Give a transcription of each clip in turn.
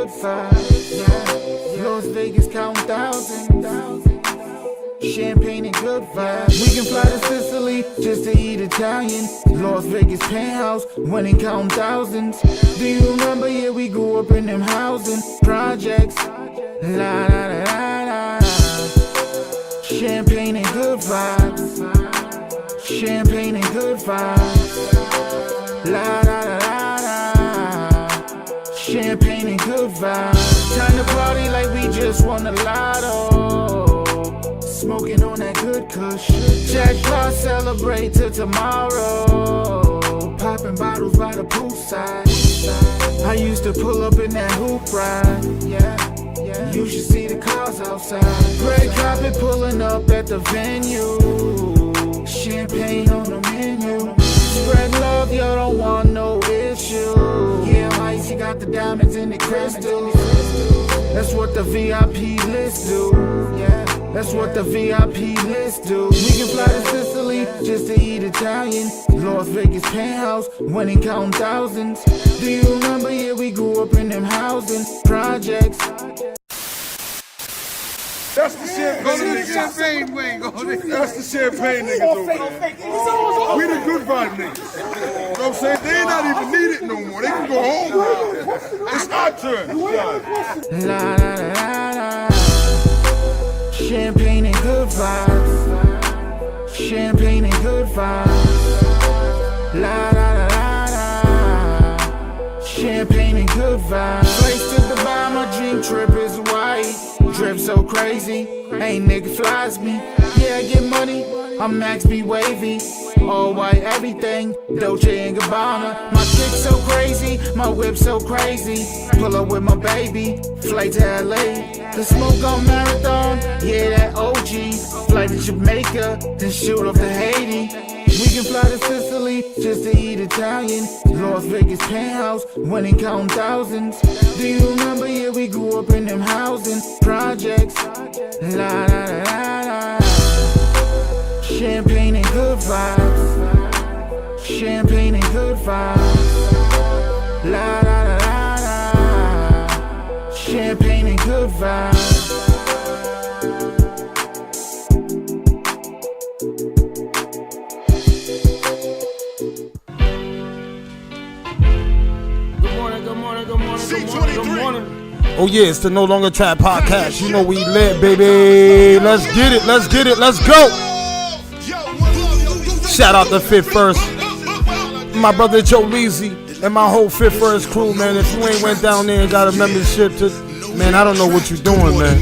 good vibes. Yeah. Las Vegas counting thousands. Champagne and good vibes. We can fly to Sicily just to eat Italian. Las Vegas penthouse, winning counting thousands. Do you remember? Yeah, we grew up in them housing projects. La la la la la. Champagne and good vibes. Champagne and good vibes. La la la la la. Champagne and good vibes. Time to party like we just won the lotto. Smoking on that good kush. Jackpot, celebrate till tomorrow. Popping bottles by the poolside. I used to pull up in that hoop ride. Yeah. You should see the cars outside. Red carpet pulling up at the venue. Champagne on the menu. Spread love, you don't want no issue. Yeah, ice, you got the diamonds in the crystal. That's what the VIP list do. Yeah. That's what the VIP list do. We can fly to Sicily just to eat Italian. Las Vegas penthouse, winning counting thousands. Do you remember? Yeah, we grew up in them housing projects. That's the champagne niggas. That's the champagne niggas over there. We the good vibe niggas. You know what I'm saying? They ain't not even needed no more. They can go home. It's our turn. La la la la. Champagne and good vibes. Champagne and good vibes. La la la la la. Champagne and good vibes. Place to Dubai, my dream trip is white. Drip so crazy, ain't nigga flies me. Yeah, I get money, I'm Max B wavy. All white everything, Dolce & Gabbana. My chick so crazy, my whip so crazy. Pull up with my baby, flight to LA. The smoke on Marathon, yeah that OG. Flight to Jamaica, then shoot off to Haiti. We can fly to Sicily just to eat Italian. Las Vegas penthouse, winning counting thousands. Do you remember? Yeah, we grew up in them housing projects. La la la la la. Champagne and good vibes. Champagne and good vibes. La la la la la. Champagne and good vibes. Oh yeah, it's the No Longer Trap podcast. You know we lit, baby. Let's get it, let's get it, let's go. Shout out to Fit First, my brother Joe Leezy, and my whole Fit First crew, man. If you ain't went down there and got a membership to, man, I don't know what you're doing, man.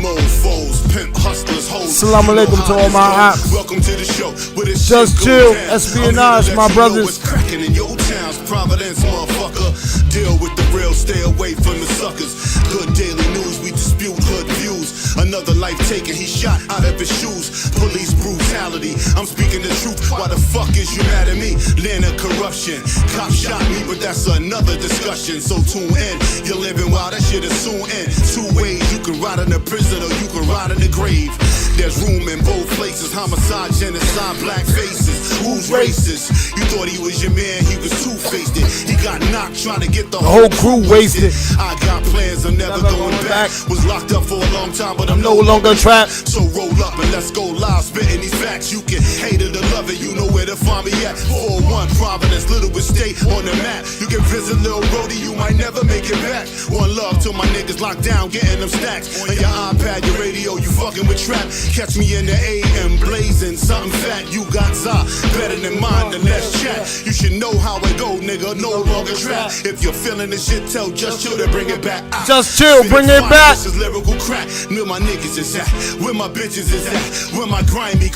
Assalamu alaikum to all my ops. Welcome to the show. Just chill, espionage, my brothers. Cracking in your towns, Providence, motherfucker. Deal with the real, stay away from the suckers. Good daily news, we dispute hood views. Another life taken, he shot out of his shoes. Police brutality, I'm speaking the truth. Why the fuck is you mad at me? Land of corruption. Cop shot me, but that's another discussion. So tune in, you're living while that shit is soon end. Two ways, you can ride in the prison or you can ride in the grave. There's room in both places. Homicide, genocide, black faces. Who's racist? You thought he was your man, he was two-faced it. He got knocked trying to get the whole crew wasted. I got plans, I'm never going back. Was locked up for a long time, but I'm no longer trapped. So roll up and let's go live, spitting these facts. You can hate it or love it, you know where to find me at. 401 Providence, Little Estate on the map. You can visit Lil Brody, you might never make it back. One love till my niggas locked down, getting them stacks. On your iPad, your radio, you fucking with trap. Catch me in the AM, blazing something fat. You got za, better than mine, then let's chat. You should know how it go, nigga, no longer trap. If you're feeling this shit, tell Just Chill to bring it back. Just Chill, bring it back. This is lyrical crack. Where my niggas is at, where my bitches is at, where my grimy,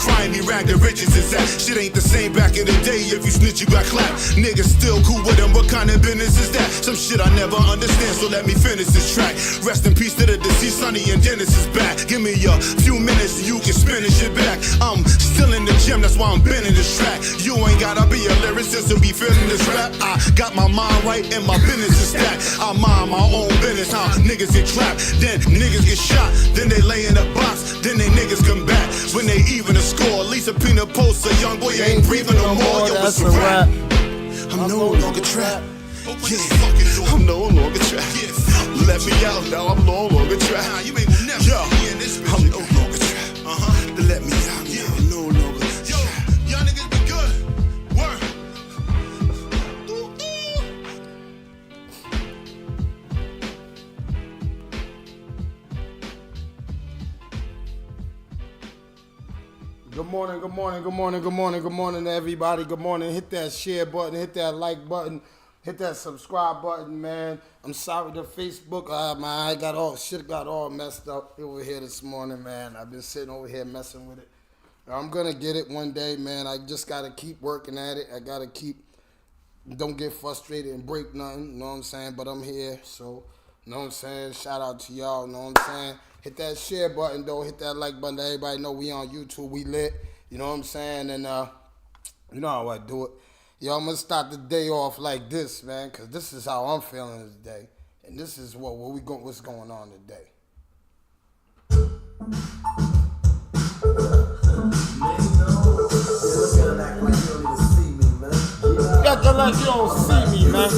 rag the riches is at. Shit ain't the same back in the day. If you snitch, you got clapped. Niggas still cool with them. What kind of business is that? Some shit I never understand, so let me finish this track. Rest in peace to the deceased, Sonny and Dennis is back. Give me a few minutes and you can spin this shit back. I'm still in the gym, that's why I'm bending this track. You ain't gotta be a lyricist to be feeling this rap. I got my mind right and my business is stacked. I mind my own business, how niggas get trapped, then niggas get shot, then they lay in a box, then they niggas come back. When they even a score, Lisa Pina posts a young boy ain't breathing no more. Yo, it's a rap. I'm no longer trapped. Yeah, I'm no longer trapped. Let me out. Now I'm no longer trapped. You ain't gonna never see me in this bitch. I'm no longer trapped. To let me out, I'm no longer trapped. Y'all niggas be good. Work. Good morning to everybody. Good morning. Hit that share button, hit that like button, hit that subscribe button, man. I'm sorry the Facebook, man, I got all messed up over here this morning, man. I've been sitting over here messing with it. I'm gonna get it one day, man. I just gotta keep working at it. I gotta don't get frustrated and break nothing, you know what I'm saying? But I'm here, so, you know what I'm saying? Shout out to y'all, you know what I'm saying? Hit that share button, though. Hit that like button. Let everybody know we on YouTube. We lit, you know what I'm saying? And, you know how I do it. Yo, I'm going to start the day off like this, man, because this is how I'm feeling today. And this is what's going on today. Acting like you don't see me, man.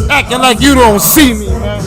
Acting like you don't see me, man.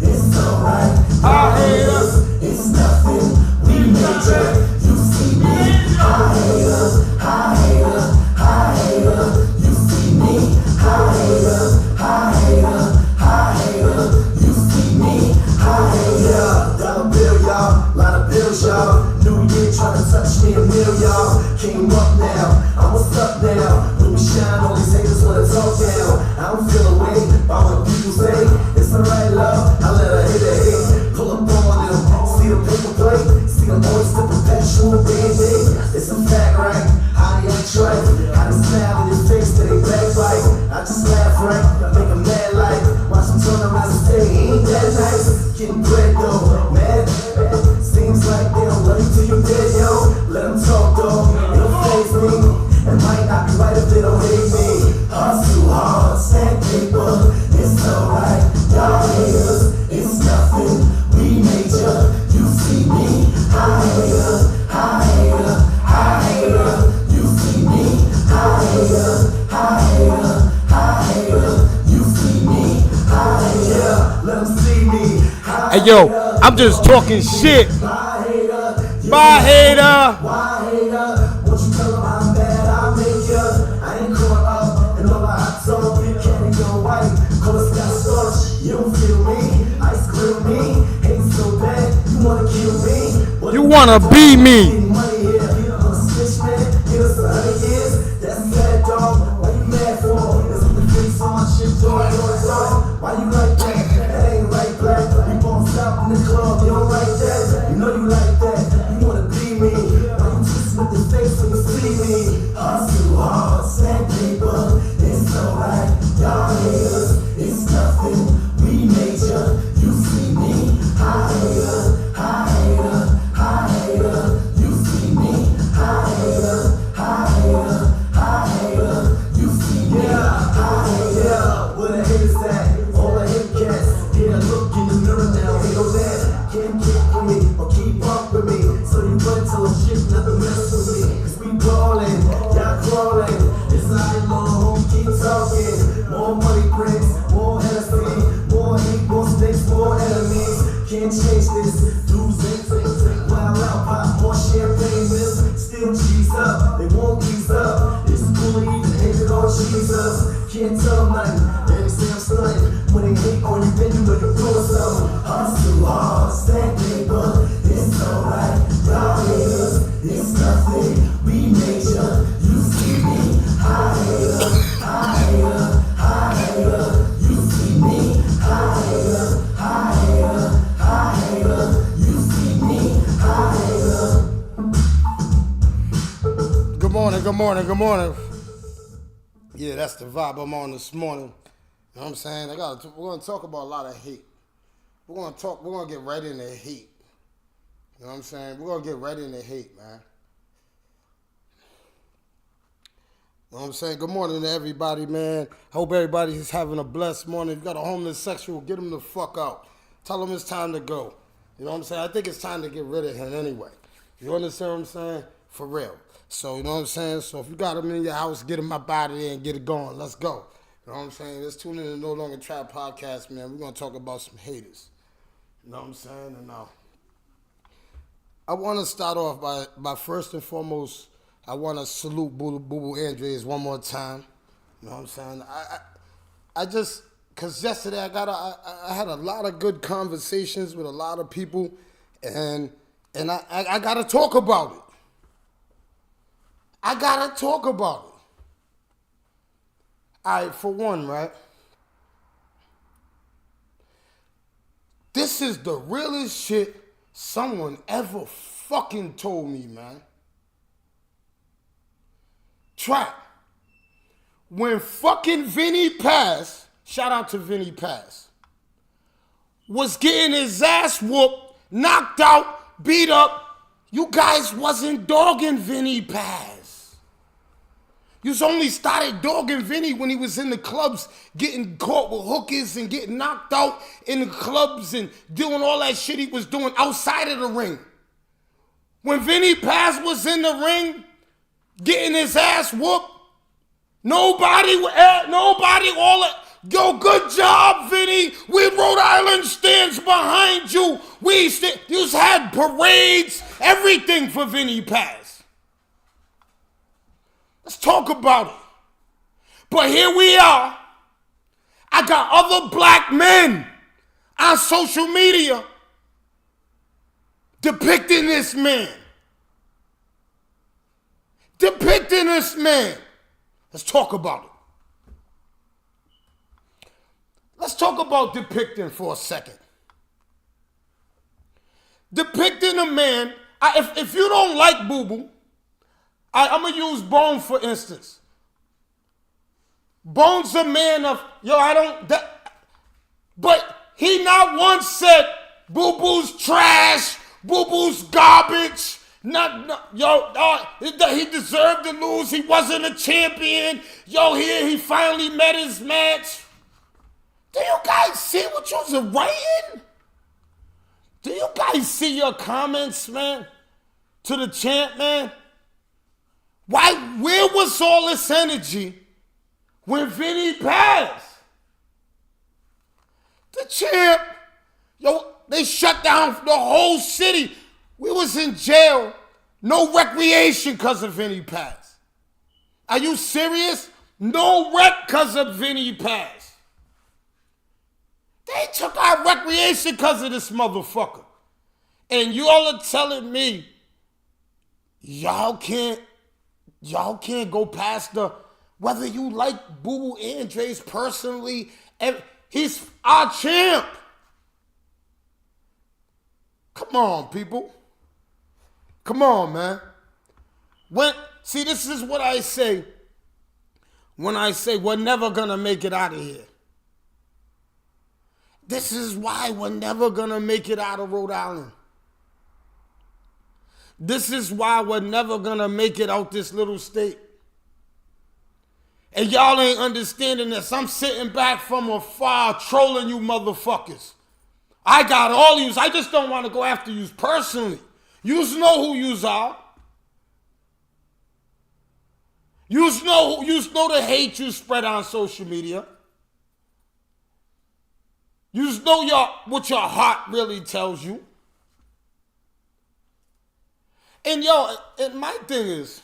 It's alright. I hate us. It's nothing. We major. You see me. I hate us. I hate us. I hate us. You see me. I hate us. I hate us. I hate us. You see me. I hate us. Dollar bill, y'all. Lot of bills, y'all. New Year trying to touch me a meal, y'all. Came up now. I'm what's up now. When we shine, all these haters wanna talk down. I don't feel away by what people say. It's alright, love. I let her hit her hate. Pull up on them. See the paper plate. See them boys the perpetual band-aid. It's a fact, right? How they act right. How they smile in your face till they backbite. I just laugh, right? Make them mad like. Watch them turn around and say, ain't that nice? Getting bread though, mad. Seems like they don't love you till you dead, yo. Let them talk though. It don't faze me. It might not be right if they don't hate me. Hustle hard, stack paper. It's alright. Y'all haters, it's nothing. We major. You see me. I hate her. I hate her. I hate her. You see me. I hate her. I hate her. I hate her. You see me. I hate her. Let them see me. Hey, yo, I'm just talking shit. Bye, hater. Why hater? Won't you tell them how bad I make ya? I ain't caught up in all the hot talk. Candy go white, call us got starch. You don't feel me, ice grill me. Hate so bad, you wanna kill me. You wanna be me. Money here, I'm a snitch man. Give us 100 years, that's sad dog. What you mad for? There's the face on shit, dog. Why you like that? That ain't right, black. You won't stop in the club, you don't like that. You know you like that. You wanna be me. Why you twist with the face when you see me? Hustle hard, stack paper. It's alright, y'all haters. It's nothing. We major. You see me. I hate her. I hate her. I hate her. You see me. I hate her. I hate her. I hate her. You see me. I hate her. Where the haters at? All the hate cats. Yeah, look in the mirror now. Hate on that. Can't kick with me or keep up with me. So you run till I'm shit, nothing mess with me. Cause we ballin', y'all crawling. It's not long, home, keep talking. More money brings, more Hennessy, more heat, more snakes, more enemies. Can't change this, lose it. Wild out, pop more champagne, miss. Still cheese up, they won't ease up. It's cool to even hate it on Jesus. Can't tell them nothing, they say I'm stunning. When they hate on you, then you know you're doing something. Hustle hard, stack paper. It's alright, y'all haters. It's nothing, we major. You see me, I hate her. I hate her. I hate her. You see me, I hate her. I hate her. I hate her. You see me, I hate her. Good morning, good morning, good morning. Yeah, that's the vibe I'm on this morning. You know what I'm saying? We're gonna talk about a lot of hate. We're gonna get right into hate. You know what I'm saying? We're gonna get right into hate, man. You know what I'm saying? Good morning to everybody, man. Hope everybody's having a blessed morning. If you got a homeless sexual, get him the fuck out. Tell him it's time to go. You know what I'm saying? I think it's time to get rid of him anyway. You understand what I'm saying? For real. So, you know what I'm saying? So, if you got him in your house, get him up out of there and get it going. Let's go. You know what I'm saying? Let's tune in to No Longer Trap podcast, man. We're going to talk about some haters. You know what I'm saying? And I want to start off by first and foremost, I want to salute Boo Boo Andres one more time. You know what I'm saying? I just, because yesterday I had a lot of good conversations with a lot of people, and I got to talk about it. I got to talk about it. All right, for one, right? This is the realest shit someone ever fucking told me, man. Trap. When fucking Vinny Paz, shout out to Vinny Paz, was getting his ass whooped, knocked out, beat up, you guys wasn't dogging Vinny Paz. You only started dogging Vinny when he was in the clubs getting caught with hookers and getting knocked out in the clubs and doing all that shit he was doing outside of the ring. When Vinny Paz was in the ring getting his ass whooped, nobody, yo, good job, Vinny. Rhode Island stands behind you. You had parades, everything for Vinny Paz. Let's talk about it. But here we are. I got other black men on social media depicting this man. Let's talk about it. Let's talk about depicting for a second. Depicting a man, if you don't like Boo Boo, I'm going to use Bone for instance. Bone's a man of, but he not once said Boo Boo's trash, Boo Boo's garbage. He deserved to lose. He wasn't a champion. He finally met his match. Do you guys see what you're writing? Do you guys see your comments, man? To the champ, man? Where was all this energy when Vinny passed? The champ, they shut down the whole city. We was in jail, no recreation because of Vinny Paz. Are you serious? No rec because of Vinny Paz. They took our recreation because of this motherfucker. And y'all are telling me y'all can't go past whether you like Boo Boo Andres personally, and he's our champ. Come on, people. Come on, man. This is what I say when I say we're never gonna make it out of here. This is why we're never gonna make it out of Rhode Island. This is why we're never gonna make it out this little state. And y'all ain't understanding this. I'm sitting back from afar trolling you motherfuckers. I got all yous. I just don't want to go after yous personally. Yous know who yous are. Yous know the hate you spread on social media. Yous know what your heart really tells you. And my thing is,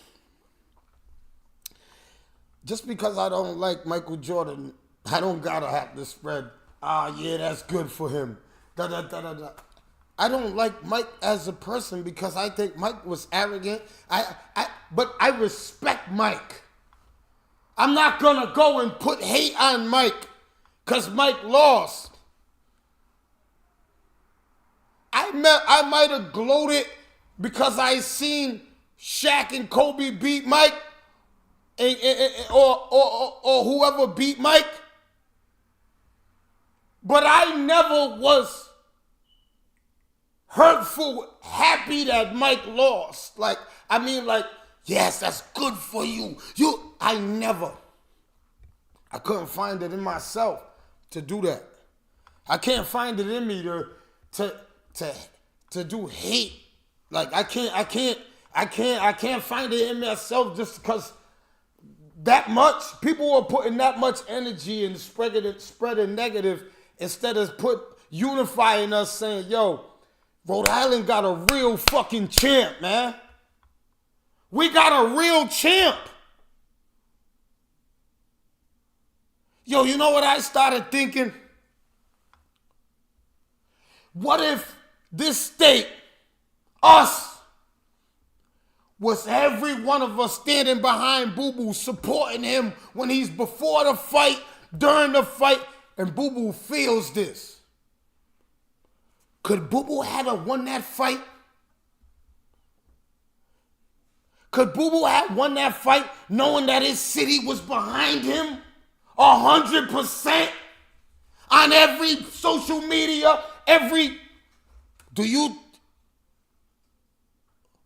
just because I don't like Michael Jordan, I don't gotta have to spread, that's good for him. I don't like Mike as a person because I think Mike was arrogant. But I respect Mike. I'm not gonna go and put hate on Mike because Mike lost. I might have gloated because I seen Shaq and Kobe beat Mike, or whoever beat Mike. But I never was hurtful, happy that Mike lost. Yes, that's good for you. I couldn't find it in myself to do that. I can't find it in me to do hate. I can't find it in myself just because that much people were putting that much energy and spreading negative instead of unifying us, saying, yo, Rhode Island got a real fucking champ, man. We got a real champ. Yo, you know what I started thinking? What if this state, us, was every one of us standing behind Boo Boo, supporting him when he's before the fight, during the fight, and Boo Boo feels this? Could Boo Boo have won that fight? Could Boo Boo have won that fight knowing that his city was behind him 100% on every social media,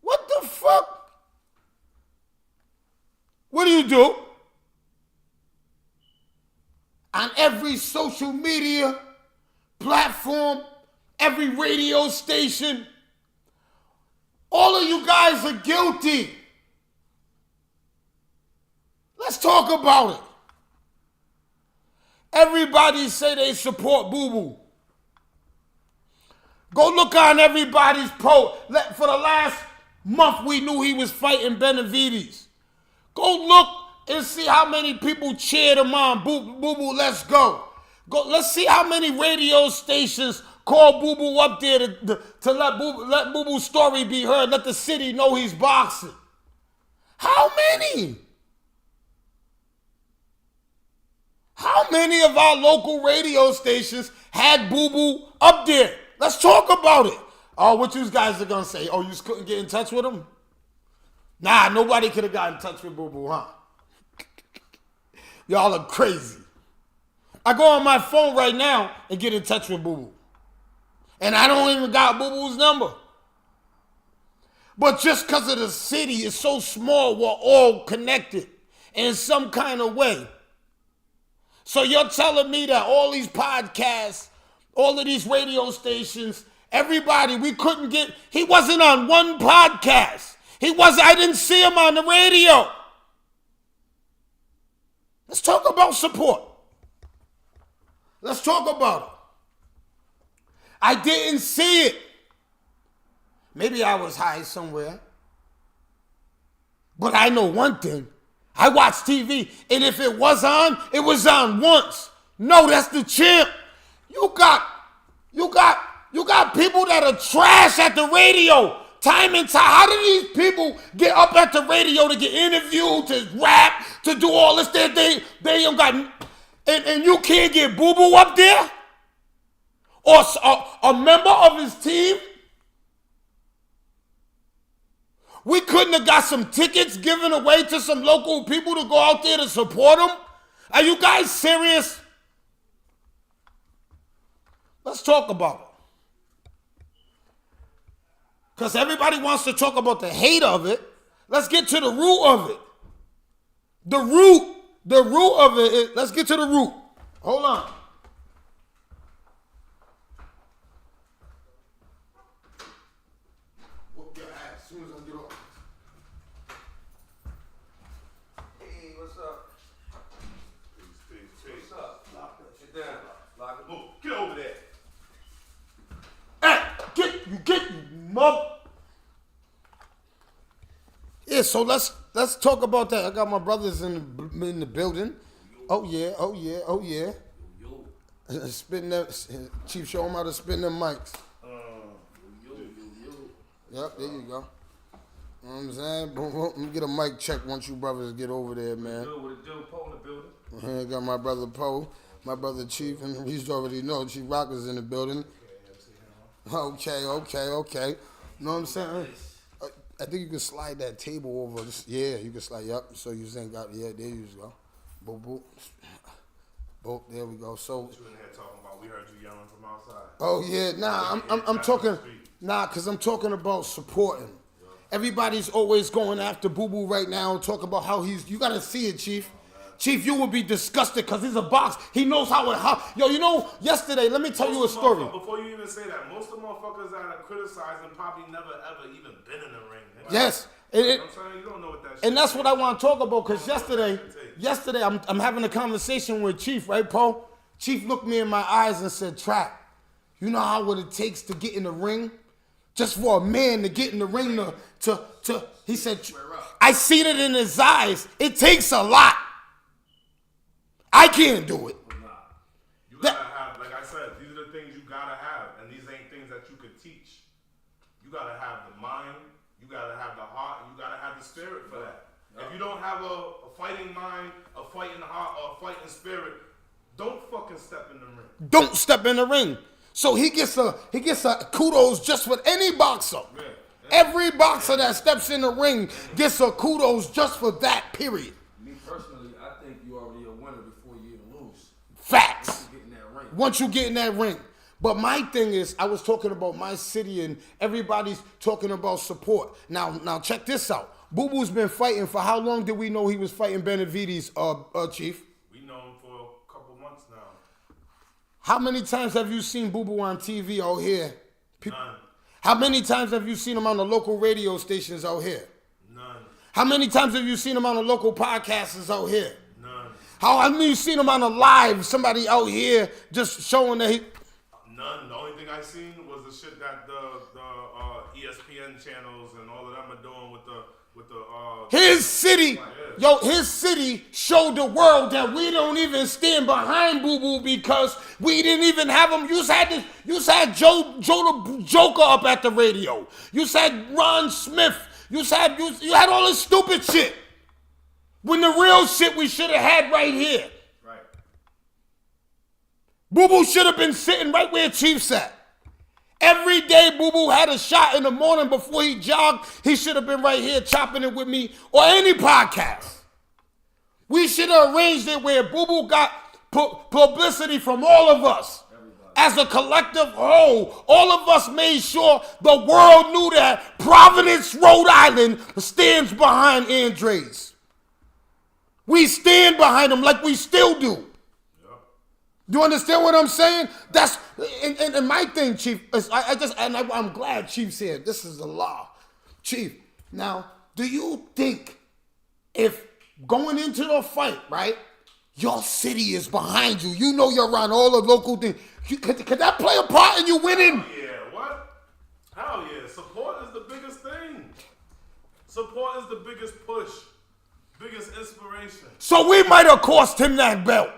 what the fuck? What do you do? On every social media platform, every radio station, all of you guys are guilty. Let's talk about it. Everybody say they support Boo Boo. Go look on everybody's post. For the last month, we knew he was fighting Benavides. Go look and see how many people cheered him on. Boo Boo, let's go. Let's see how many radio stations call Boo Boo up there to let Boo Boo's story be heard. Let the city know he's boxing. How many? How many of our local radio stations had Boo Boo up there? Let's talk about it. Oh, what you guys are going to say? Oh, you just couldn't get in touch with him? Nah, nobody could have got in touch with Boo Boo, huh? Y'all are crazy. I go on my phone right now and get in touch with Boo Boo. And I don't even got Boo Boo's number. But just because of the city is so small, we're all connected in some kind of way. So you're telling me that all these podcasts, all of these radio stations, everybody, he wasn't on one podcast. I didn't see him on the radio. Let's talk about support. Let's talk about it. I didn't see it. Maybe I was high somewhere. But I know one thing. I watch TV, and if it was on once. No, that's the champ. You got people that are trash at the radio. Time and time. How do these people get up at the radio to get interviewed, to rap, to do all this? They don't got, and you can't get Boo Boo up there? Or a member of his team? We couldn't have got some tickets given away to some local people to go out there to support him? Are you guys serious? Let's talk about it. Because everybody wants to talk about the hate of it. Let's get to the root of it. The root of it, let's get to the root. Hold on. Whoop your ass as soon as I get off. Hey, what's up? Peace. What's up? Lock that shit down. Lock it. Move. Get over there. Get you mother. Yeah, so let's talk about that. I got my brothers in the building. Oh yeah. Spin that, Chief. Show them how to spin them mics. Yep, there you go. You know what I'm saying? Boom. Let me get a mic check once you brothers get over there, man. What it do? Poe in the building. I got my brother Poe, my brother Chief, and he's already know Chief Rocker's in the building. Okay. You know what I'm saying? I think you can slide that table over. Yeah, you can slide. Yep. So you ain't got. Yeah, there you go. Boop. There we go. So. What you in here talking about? We heard you yelling from outside. Oh yeah, I'm talking. Cause I'm talking about supporting. Yeah. Everybody's always going after Boo Boo right now and talk about how you gotta see it, Chief. Chief, you would be disgusted because he's a box. He knows yo, you know, yesterday, let me tell you a story. Before you even say that, most of the motherfuckers that are criticizing probably never ever even been in the ring. Like, yes. You know what I'm saying? You don't know what that shit and that's what I want to talk about because yesterday I'm having a conversation with Chief, right, Poe? Chief looked me in my eyes and said, Trap, You know how what it takes to get in the ring? Just for a man to get in the ring to he said, I seen it in his eyes. It takes a lot. I can't do it. You gotta have, like I said, these are the things you gotta have, and these ain't things that you could teach. You gotta have the mind, you gotta have the heart, and you gotta have the spirit for that. If you don't have a fighting mind, a fighting heart, or a fighting spirit, don't fucking step in the ring. Don't step in the ring. So he gets a kudos just for any boxer. Yeah. Every boxer that steps in the ring gets a kudos just for that, period. Me personally, I think you already a winner before you even lose. Facts. Once you get in that ring. Once you get in that ring. But my thing is, I was talking about my city and everybody's talking about support. Now check this out. Boo Boo's been fighting for how long did we know he was fighting Benavides, Chief? We know him for a couple months now. How many times have you seen Boo Boo on TV out here? None. How many times have you seen him on the local radio stations out here? None. How many times have you seen him on the local podcasts out here? None. How many you seen him on a live, somebody out here just showing that he... None. The only thing I seen was the shit that the ESPN channels and all of them are doing with the His city, his city showed the world that we don't even stand behind Boo Boo because we didn't even have him. You had Joe the Joker up at the radio. You had Ron Smith. You had all this stupid shit. When the real shit we should have had right here. Right. Boo Boo should have been sitting right where Chief sat. Every day Boo Boo had a shot in the morning before he jogged, he should have been right here chopping it with me or any podcast. We should have arranged it where Boo Boo got publicity from all of us. As a collective whole, all of us made sure the world knew that Providence, Rhode Island stands behind Andres. We stand behind him like we still do. You understand what I'm saying? That's and my thing, Chief. Is I'm glad Chief said this is the law, Chief. Now, do you think if going into the fight, right, your city is behind you, you know you're around all the local things, could that play a part in you winning? Hell yeah, what? Hell yeah, support is the biggest thing. Support is the biggest push, biggest inspiration. So we might have cost him that belt.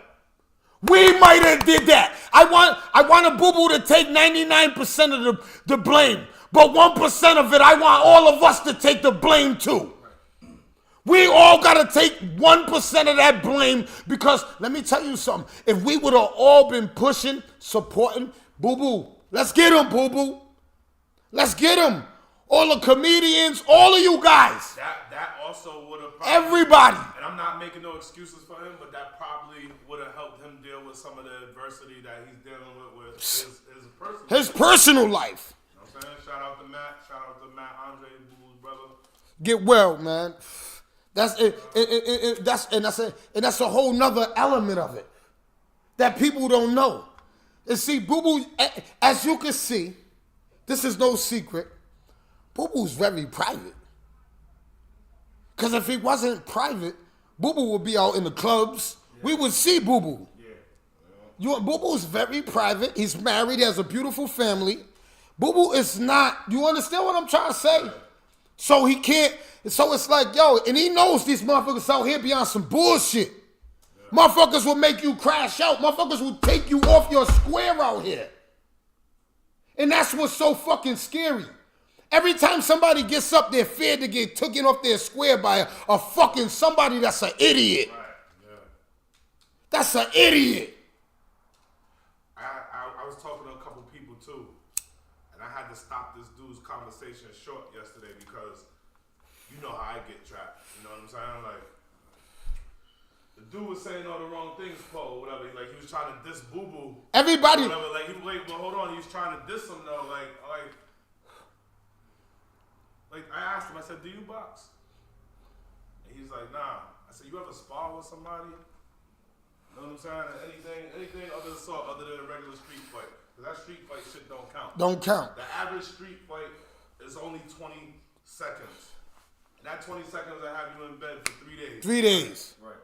We might have did that. I want a Boo Boo to take 99% of the blame. But 1% of it, I want all of us to take the blame too. We all got to take 1% of that blame because, let me tell you something. If we would have all been pushing, supporting, Boo Boo, let's get him, Boo Boo. Let's get him. All the comedians, all of you guys. That also would have everybody. And I'm not making no excuses for him, but that probably would have helped him deal with some of the adversity that he's dealing with his personal life. You know what I'm saying? Shout out to Matt, Andre, Boo-Boo's brother. Get well, man. That's it. That's a whole nother element of it that people don't know. And see, Boo Boo, as you can see, this is no secret. Boo Boo's very private. Because if he wasn't private, Boo Boo would be out in the clubs. Yeah. We would see Boo Boo. Yeah. Boo Boo's very private. He's married. He has a beautiful family. Boo Boo is not, you understand what I'm trying to say? Yeah. So he can't, so it's like, yo, and he knows these motherfuckers out here be on some bullshit. Yeah. Motherfuckers will make you crash out. Motherfuckers will take you off your square out here. And that's what's so fucking scary. Every time somebody gets up, they're feared to get taken off their square by a fucking somebody that's an idiot. Right, yeah. That's an idiot. I was talking to a couple people too, and I had to stop this dude's conversation short yesterday because you know how I get trapped. You know what I'm saying? Like, the dude was saying all the wrong things, Paul, whatever. Like, he was trying to diss Boo Boo. Everybody. Whatever. Like, but hold on. He was trying to diss him though. Like, I asked him, I said, do you box? And he's like, nah. I said, you ever spar with somebody? You know what I'm saying? Anything other than a regular street fight. Because that street fight shit don't count. Don't count. The average street fight is only 20 seconds. And that 20 seconds will have you in bed for 3 days. 3 days. Right.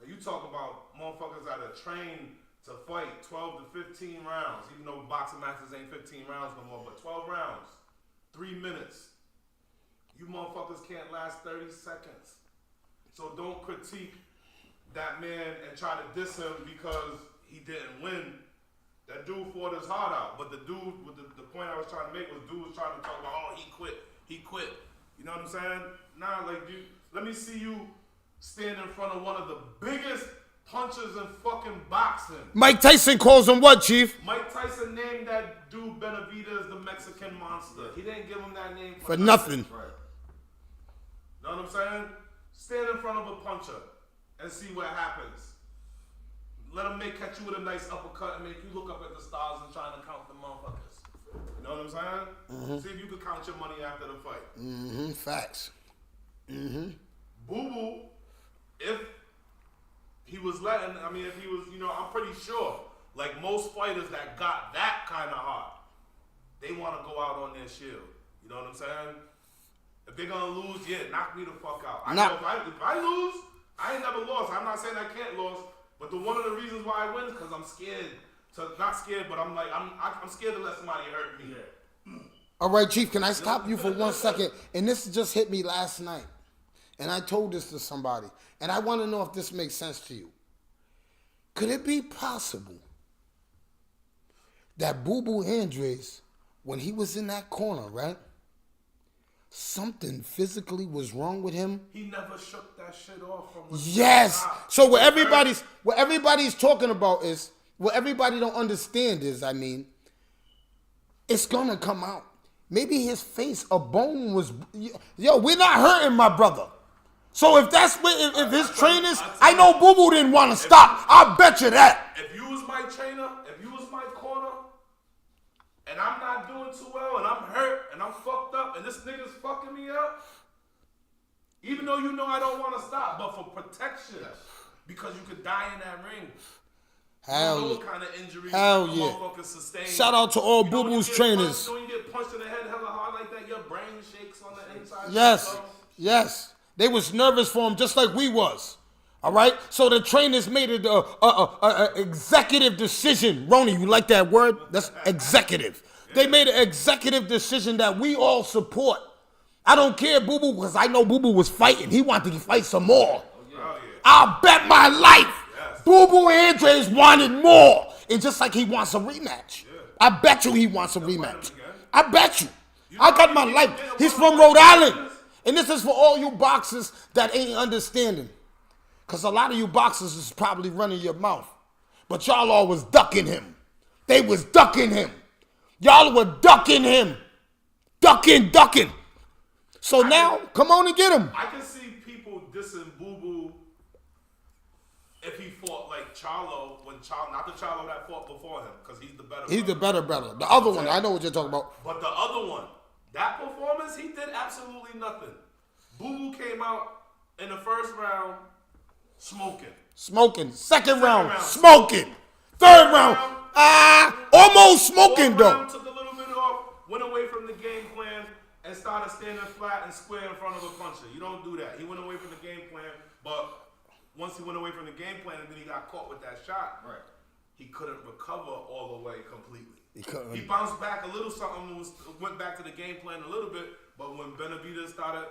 And you talk about motherfuckers that are trained to fight 12 to 15 rounds, even though boxing matches ain't 15 rounds no more, but 12 rounds, 3 minutes. You motherfuckers can't last 30 seconds. So don't critique that man and try to diss him because he didn't win. That dude fought his heart out. But the dude, with the point I was trying to make was dude was trying to talk about, oh, he quit. You know what I'm saying? Nah, like, dude, let me see you stand in front of one of the biggest punchers in fucking boxing. Mike Tyson calls him what, Chief? Mike Tyson named that dude Benavidez the Mexican monster. He didn't give him that name For nothing. Right. Know what I'm saying? Stand in front of a puncher and see what happens. Let him catch you with a nice uppercut and make you look up at the stars and trying to count the motherfuckers. You know what I'm saying? Mm-hmm. See if you can count your money after the fight. Mm-hmm. Facts. Mm-hmm. Boo Boo, if he was if he was, I'm pretty sure, like most fighters that got that kind of heart, they want to go out on their shield. You know what I'm saying? If they're gonna lose, knock me the fuck out. I know if I lose, I ain't never lost. I'm not saying I can't lose, but one of the reasons why I win is because I'm scared. Not scared, but I'm scared to let somebody hurt me. Yeah. All right, Chief, can I stop you for 1 second? And this just hit me last night. And I told this to somebody. And I want to know if this makes sense to you. Could it be possible that Boo Boo Andres, when he was in that corner, right? Something physically was wrong with him. He never shook that shit off from Yes. So what everybody's talking about is, what everybody don't understand is, it's gonna come out. Maybe his face, a bone was, we're not hurting my brother. So if that's if his trainers, I know Boo Boo didn't want to stop. I'll bet you that. If you was my trainer, if you was my corner, and I'm not doing too well, and I'm hurt, and I'm fucked up, and this nigga's fucking me up, even though I don't want to stop, but for protection, because you could die in that ring. Hell yeah. What kind of injuries Hell yeah. Shout out to all Boo Boo's trainers. When you get punched in the head hella hard like that, your brain shakes on the inside. Yes. They was nervous for him just like we was. All right? So the trainers made it a executive decision. Ronnie, you like that word? That's executive. They made an executive decision that we all support. I don't care, Boo Boo, because I know Boo Boo was fighting. He wanted to fight some more. I'll bet my life. Boo Boo Andres wanted more. And just like he wants a rematch. I bet you he wants a rematch. I bet you. I got my life. He's from Rhode Island. And this is for all you boxers that ain't understanding. Because a lot of you boxers is probably running your mouth. But y'all all was ducking him. They was ducking him. Y'all were ducking him. Ducking. So now, come on and get him. I can see people dissing Boo Boo if he fought like Charlo, not the Charlo that fought before him, because he's the better brother. He's the better brother. The other one, I know what you're talking about. But the other one, that performance, he did absolutely nothing. Boo Boo came out in the first round smoking. Second round, smoking. Third round, almost smoking though. Took a little bit off, went away from the game plan, and started standing flat and square in front of a puncher. You don't do that. He went away from the game plan, but once he went away from the game plan and then he got caught with that shot, he couldn't recover all the way completely. He bounced back a little something, went back to the game plan a little bit, but when Benavidez started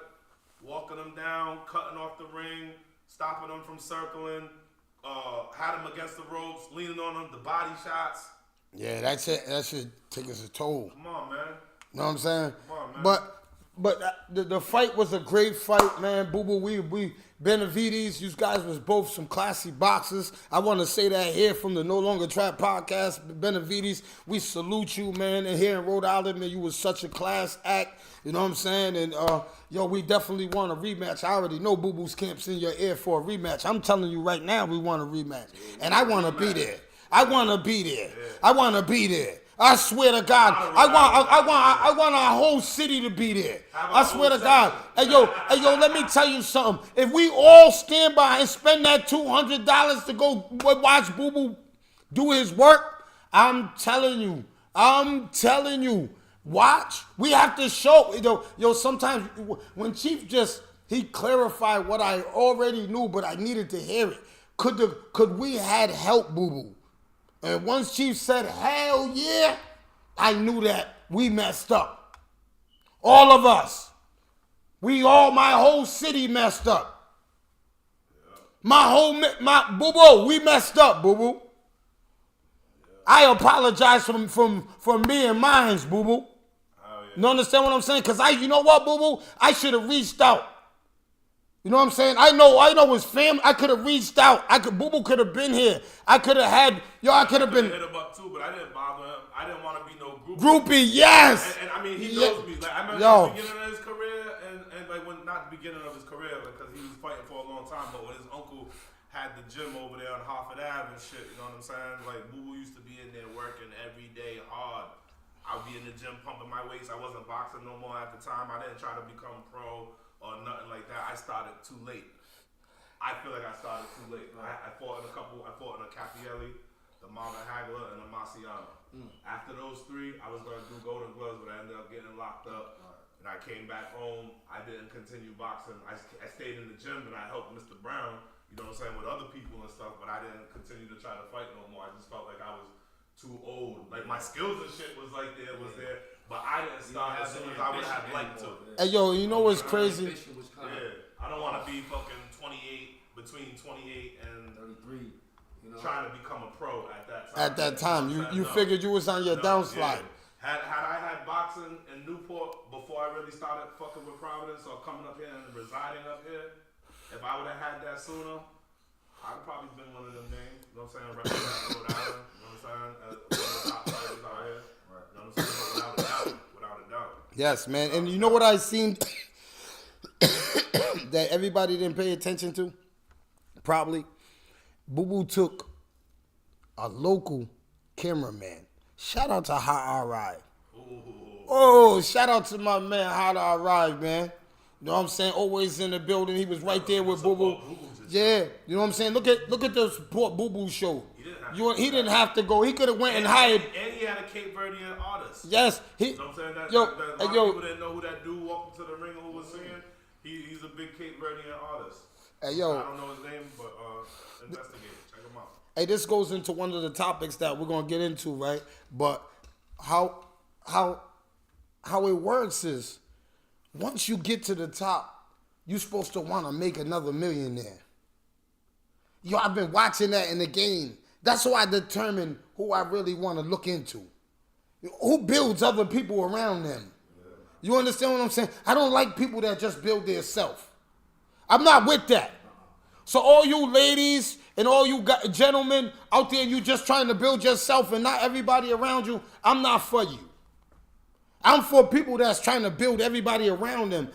walking him down, cutting off the ring, stopping him from circling, had him against the ropes, leaning on him, the body shots. Yeah, that's it. That should take us a toll. Come on, man. You know what I'm saying? Come on, man. But the fight was a great fight, man. Boo Boo, we Benavidez, you guys was both some classy boxers. I want to say that here from the No Longer Trap podcast. Benavidez, we salute you, man. And here in Rhode Island, man, you was such a class act. You know what I'm saying? And, we definitely want a rematch. I already know Boo Boo's camp's in your ear for a rematch. I'm telling you right now, we want a rematch. And I want to be there. I want to be there. I swear to God, I want our whole city to be there. I swear to God. Hey yo, let me tell you something. If we all stand by and spend that $200 to go watch Boo Boo do his work, I'm telling you, watch. We have to show. Sometimes when Chief he clarified what I already knew, but I needed to hear it. Could we had helped Boo Boo? And once Chief said, hell yeah, I knew that we messed up. All of us. My whole city messed up. My boo-boo, we messed up, boo-boo. I apologize from me and mines, boo-boo. You understand what I'm saying? Because you know what, boo-boo? I should have reached out. You know what I'm saying? I know his family. I could have reached out. Boo-boo could have been here. I could have had, I could have been. Hit him up too, but I didn't bother him. I didn't want to be no groupie. Groupie, yes. And I mean, he knows me. Like, I remember the beginning of his career, and like when not the beginning of his career, because he was fighting for a long time. But when his uncle had the gym over there on Hartford Ave and shit, you know what I'm saying? Like Boo used to be in there working every day hard. I'd be in the gym pumping my weights. I wasn't boxing no more at the time. I didn't try to become pro or nothing like that. I started too late. I feel like I started too late. I fought in a Capielli, the Marvin Hagler, and the Marciano. After those three, I was going to do Golden Gloves, but I ended up getting locked up. And I came back home. I didn't continue boxing. I stayed in the gym and I helped Mr. Brown, you know what I'm saying, with other people and stuff, but I didn't continue to try to fight no more. I just felt like I was too old. Like my skills and shit was like there, but I didn't start as soon as I would have liked to. Hey, yo, you know what's crazy? Yeah, I don't want to be fucking 28, between 28 and 33. You know, trying to become a pro at that time. At that time, you figured you was on your downslide. Yeah. Had I had boxing in Newport before I really started fucking with Providence or coming up here and residing up here, if I would have had that sooner, I'd probably been one of them names. You know what I'm saying? Representing Rhode Island. You know what I'm saying? One of the top fighters out here. Right. You know what I'm saying? Without a doubt. Yes, man. And you know what I seen that everybody didn't pay attention to? Probably. Boo-Boo took a local cameraman. Shout out to Hot RI. Oh, shout out to my man Hot RI, man. You know what I'm saying? Always in the building. He was right there with Boo-Boo. Yeah, you know what I'm saying? Look at the support Boo-Boo show. He didn't have to go. He could have went and hired. And he had a Cape Verdean artist. Yes. You know what I'm saying? A lot of people didn't know who that dude walked into the ring who was singing. He's a big Cape Verdean artist. Hey, yo. I don't know his name, but investigate. Check him out. Hey, this goes into one of the topics that we're gonna get into, right? But how it works is once you get to the top, you're supposed to want to make another millionaire. Yo, I've been watching that in the game. That's how I determine who I really want to look into. Who builds other people around them? You understand what I'm saying? I don't like people that just build their self. I'm not with that. So all you ladies and all you gentlemen out there, you just trying to build yourself and not everybody around you, I'm not for you. I'm for people that's trying to build everybody around them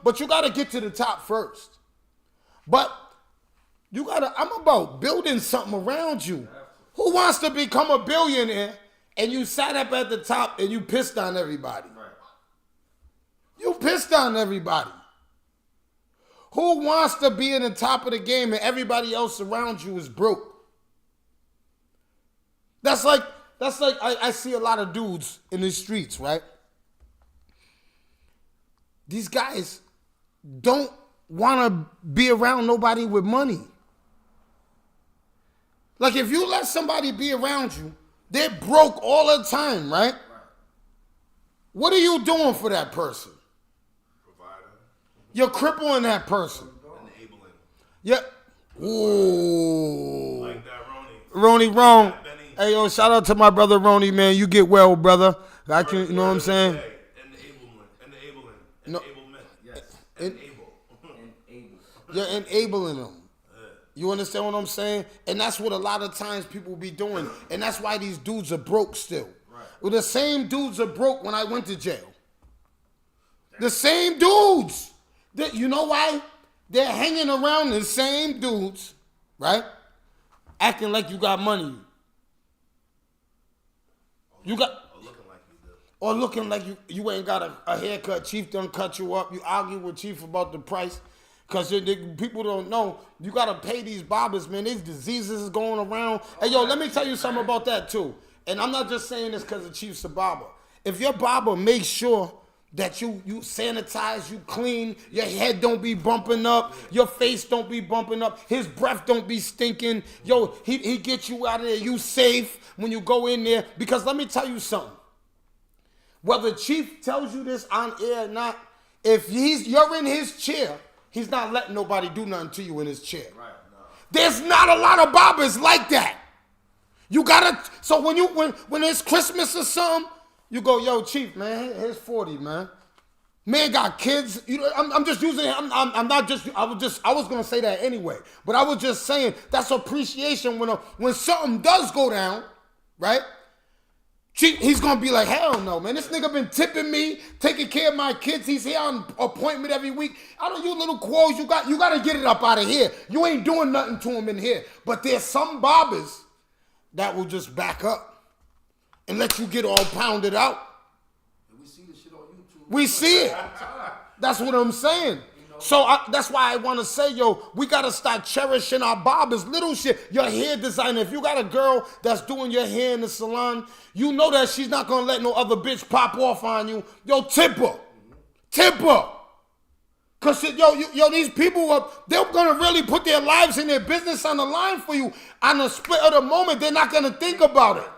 but you got to get to the top first. But I'm about building something around you. Who wants to become a billionaire and you sat up at the top and you pissed on everybody? You pissed on everybody. Who wants to be in the top of the game and everybody else around you is broke? That's like I see a lot of dudes in the streets, right? These guys don't want to be around nobody with money. Like if you let somebody be around you, they're broke all the time, right? What are you doing for that person? You're crippling that person. Enabling. Yep. Ooh. Like that, Rony. Rony. Hey, yo, shout out to my brother Rony, man. You get well, brother. I can, you know what I'm saying? Enablement. Yes. Enable. You're enabling them. You understand what I'm saying? And that's what a lot of times people be doing. And that's why these dudes are broke still. Right. Well, the same dudes are broke when I went to jail. The same dudes. You know why? They're hanging around the same dudes, right? Acting like you got money. Or looking like you ain't got a haircut. Chief done cut you up. You argue with Chief about the price. Because people don't know. You got to pay these barbers, man. These diseases is going around. Hey, yo, let me tell you something about that, too. And I'm not just saying this because the Chief's a barber. If your barber makes sure that you sanitize, you clean, your head don't be bumping up, your face don't be bumping up, his breath don't be stinking. Yo, he get you out of there, you safe when you go in there. Because let me tell you something. Whether Chief tells you this on air or not, if you're in his chair, he's not letting nobody do nothing to you in his chair. Right, no. There's not a lot of barbers like that. You gotta, so when it's Christmas or something, you go, yo, Chief, man, here's 40, man. Man got kids. You know, I'm just using, I'm not just, I was gonna say that anyway, but I was just saying that's appreciation when something does go down, right? Chief, he's gonna be like, hell no, man. This nigga been tipping me, taking care of my kids. He's here on appointment every week. I don't, you little quos, you gotta get it up out of here. You ain't doing nothing to him in here. But there's some barbers that will just back up and let you get all pounded out. And we see this shit on YouTube. We see it. That's what I'm saying. So that's why I want to say, yo, we got to start cherishing our barbers. Little shit. Your hair designer. If you got a girl that's doing your hair in the salon, you know that she's not going to let no other bitch pop off on you. Yo, tip her. Tip her. Because, yo, these people, they're going to really put their lives and their business on the line for you. On the split of the moment, they're not going to think about it.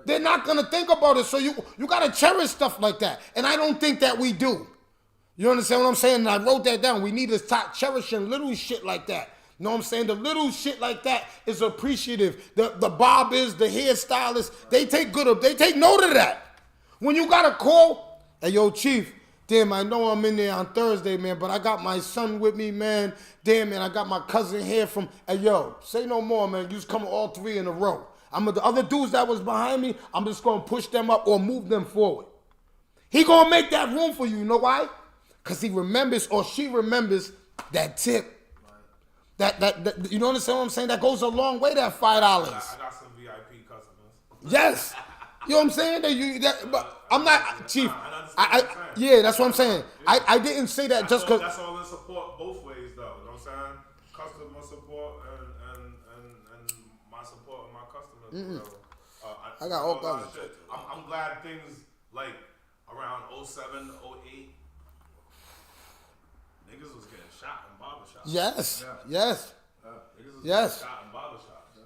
They're not going to think about it. So you got to cherish stuff like that. And I don't think that we do. You understand what I'm saying? And I wrote that down. We need to start cherishing little shit like that. You know what I'm saying? The little shit like that is appreciative. The barbers, the hairstylists, they take note of that. When you got a call, hey, yo, Chief, damn, I know I'm in there on Thursday, man, but I got my son with me, man. Damn, man, I got my cousin here from, hey, yo, say no more, man. You just come all three in a row. The other dudes that was behind me, I'm just going to push them up or move them forward. He going to make that room for you. You know why? Because he remembers or she remembers that tip. Right. That you know what I'm saying? That goes a long way, that $5. I got some VIP customers. Yes. You know what I'm saying? But I'm not, Chief. Yeah, that's what I'm saying. I didn't say that just because. That's all in support both ways, though. You know what I'm saying? Customer support and my support of my customers. I got all kinds of shit. I'm glad things like around 07, 08, niggas was getting shot in barbershops. Yes. Niggas was getting shot in barbershops.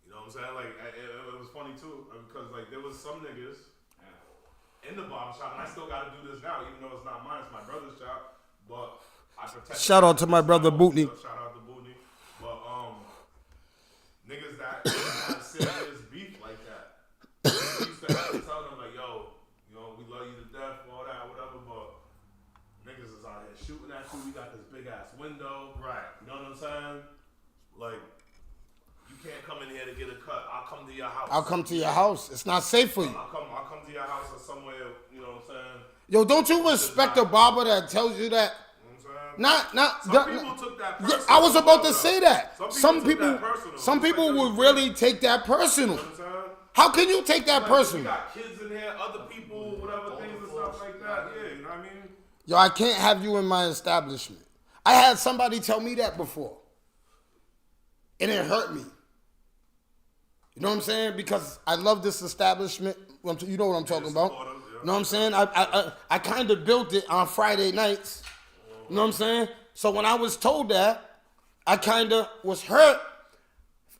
You know what I'm saying? Like, it was funny too, because like there was some niggas in the barbershop, and I still got to do this now, even though it's not mine, it's my brother's shop, but I protect. Shout out to my brother Bootney. Shout out to Bootney. But niggas that had serious beef like that, we used to have to tell them like, yo, you know, we love you to death, all that, whatever, but niggas is out here shooting at you. We got this big ass window. Right. You know what I'm saying? Like, you can't come in here to get a cut. I'll come to your house. I'll come to your house. It's not safe for you. I'll come to your house or somewhere, you know what I'm saying? Yo, don't you respect a barber that tells you that? Not. Some people took that personal. I was about to say that. Some Some people would really take that personal. You know what I'm saying? How can you take that Like, personal? We got kids in here, other people, whatever things and stuff like that. Yeah, you know what I mean? Yo, I can't have you in my establishment. I had somebody tell me that before. And it hurt me. You know what I'm saying? Because I love this establishment. You know what I'm talking about. You know what I'm saying? I kind of built it on Friday nights. You know what I'm saying? So when I was told that, I kind of was hurt.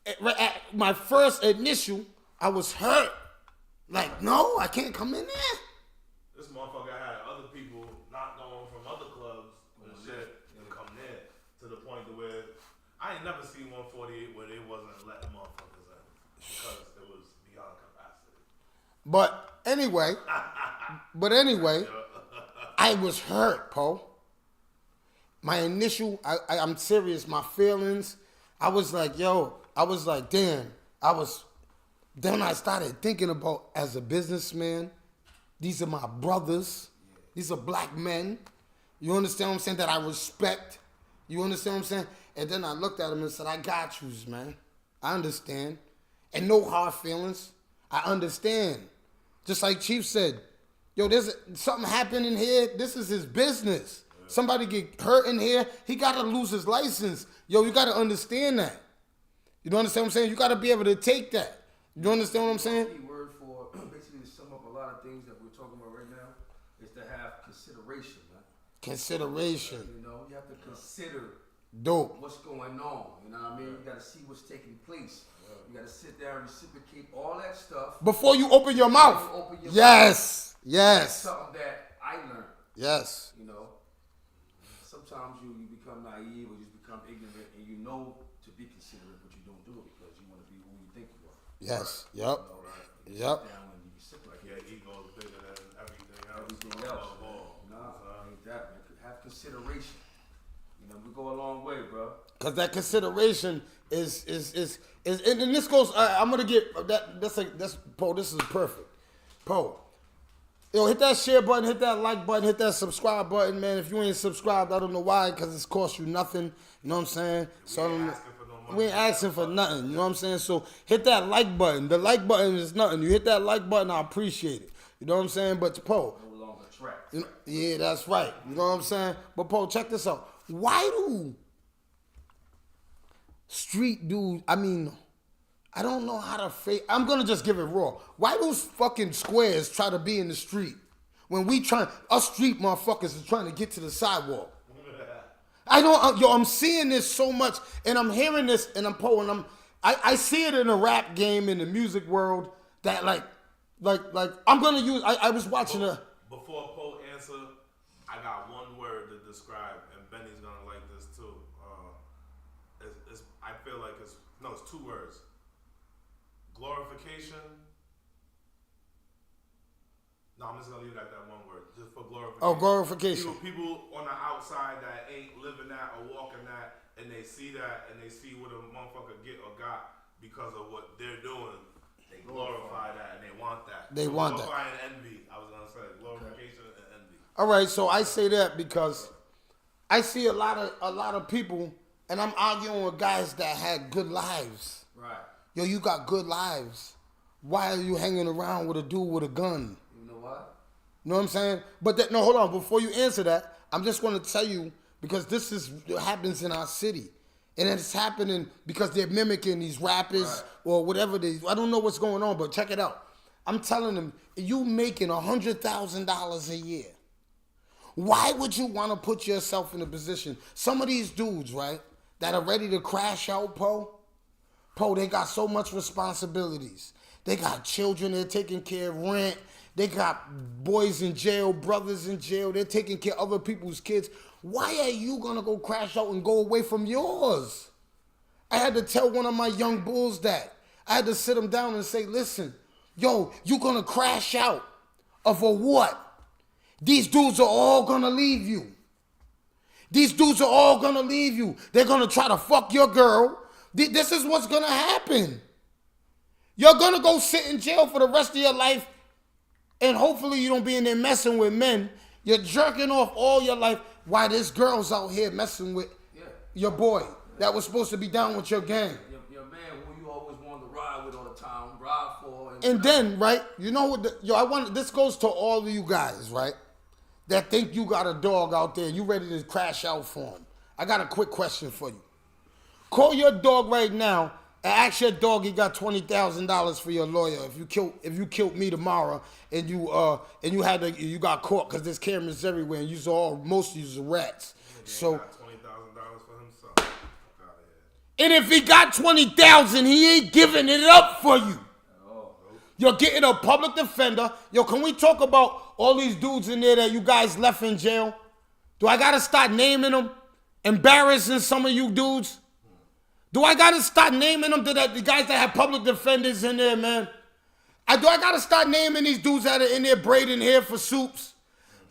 At my first initial, I was hurt. Like, no, I can't come in there. This motherfucker had other people not going from other clubs and shit and come there to the point to where I ain't never seen 148 where they wasn't letting motherfuckers in because it was beyond capacity. But anyway, I was hurt, Po. My initial, I'm serious, my feelings, I was like, damn. Then I started thinking about, as a businessman, these are my brothers. These are black men. You understand what I'm saying? That I respect. You understand what I'm saying? And then I looked at him and said, I got yous, man. I understand. And no hard feelings. I understand. Just like Chief said, yo, there's something happening here. This is his business. Somebody get hurt in here, he got to lose his license. Yo, you got to understand that. You don't understand what I'm saying? You got to be able to take that. You understand what I'm saying? Key word for or basically to sum up a lot of things that we're talking about right now, is to have consideration, man. Consideration. You know, you have to consider Dope. what's going on. You know what I mean? You gotta see what's taking place. You gotta sit there and reciprocate all that stuff. Before you open your mouth. Yes. That's Yes. something that I learned. Yes. You know, sometimes you become naive or you become ignorant, and you know to be considerate, but you don't do it because you want to be who you think you are. Yes. Yep. You know, right? And you Yep. sit down and you sit like Yeah, ego is bigger than everything else. everything else. Nah, ain't that, man. Have consideration. You know, we go a long way, bro. Cause that consideration is and this goes. I'm gonna get that. That's Poe. This is perfect, Poe. Yo, hit that share button, hit that like button, hit that subscribe button, man. If you ain't subscribed, I don't know why, cause it's cost you nothing. You know what I'm saying? So we ain't asking for nothing. You know what I'm saying? So hit that like button. The like button is nothing. You hit that like button, I appreciate it. You know what I'm saying? But Poe, No longer track. you know, yeah, that's right. You know what I'm saying? But Poe, check this out. Why do street dudes, I mean, I don't know how to phrase, I'm gonna just give it raw. Why do fucking squares try to be in the street when us street motherfuckers is trying to get to the sidewalk? I don't, I'm seeing this so much, and I'm hearing this, and I see it in the rap game, in the music world, that like, I'm gonna use, I was watching Before Poe answer, I got one word to describe, and Benny's gonna like this too. I feel like it's 2 words. Glorification. No, I'm just gonna leave it at that one word, just for glorification. Oh, glorification. People on the outside that ain't living that or walking that, and they see that and they see what a motherfucker get or got because of what they're doing. They glorify that and they want that. They want that. Glorify and envy. I was gonna say glorification and envy. All right, so I say that because I see a lot of people, and I'm arguing with guys that had good lives. Right. Yo, you got good lives. Why are you hanging around with a dude with a gun? You know what? You know what I'm saying? But no, hold on. Before you answer that, I'm just going to tell you, because this happens in our city. And it's happening because they're mimicking these rappers or whatever I don't know what's going on, but check it out. I'm telling them, you making $100,000 a year. Why would you want to put yourself in a position? Some of these dudes, right, that are ready to crash out, Poe, they got so much responsibilities. They got children, they're taking care of rent. They got boys in jail, brothers in jail. They're taking care of other people's kids. Why are you going to go crash out and go away from yours? I had to tell one of my young bulls that. I had to sit him down and say, listen, yo, you going to crash out over what? These dudes are all going to leave you. These dudes are all going to leave you. They're going to try to fuck your girl. This is what's going to happen. You're going to go sit in jail for the rest of your life, and hopefully you don't be in there messing with men. You're jerking off all your life while this girl's out here messing with your boy that was supposed to be down with your gang. Your man who you always wanted to ride with all the time, ride for. And then, right, you know what, this goes to all of you guys, right, that think you got a dog out there and you ready to crash out for him. I got a quick question for you. Call your dog right now and ask your dog he got $20,000 for your lawyer if you killed me tomorrow and you got caught because there's cameras everywhere and most of you are rats. So $20,000 for himself. Fuck out of here. and if he got $20,000, he ain't giving it up for you. You're getting a public defender. Yo, can we talk about all these dudes in there that you guys left in jail? Do I gotta start naming them? Embarrassing some of you dudes? Do I gotta start naming them to the guys that have public defenders in there, man? Do I gotta start naming these dudes that are in there braiding hair for soups?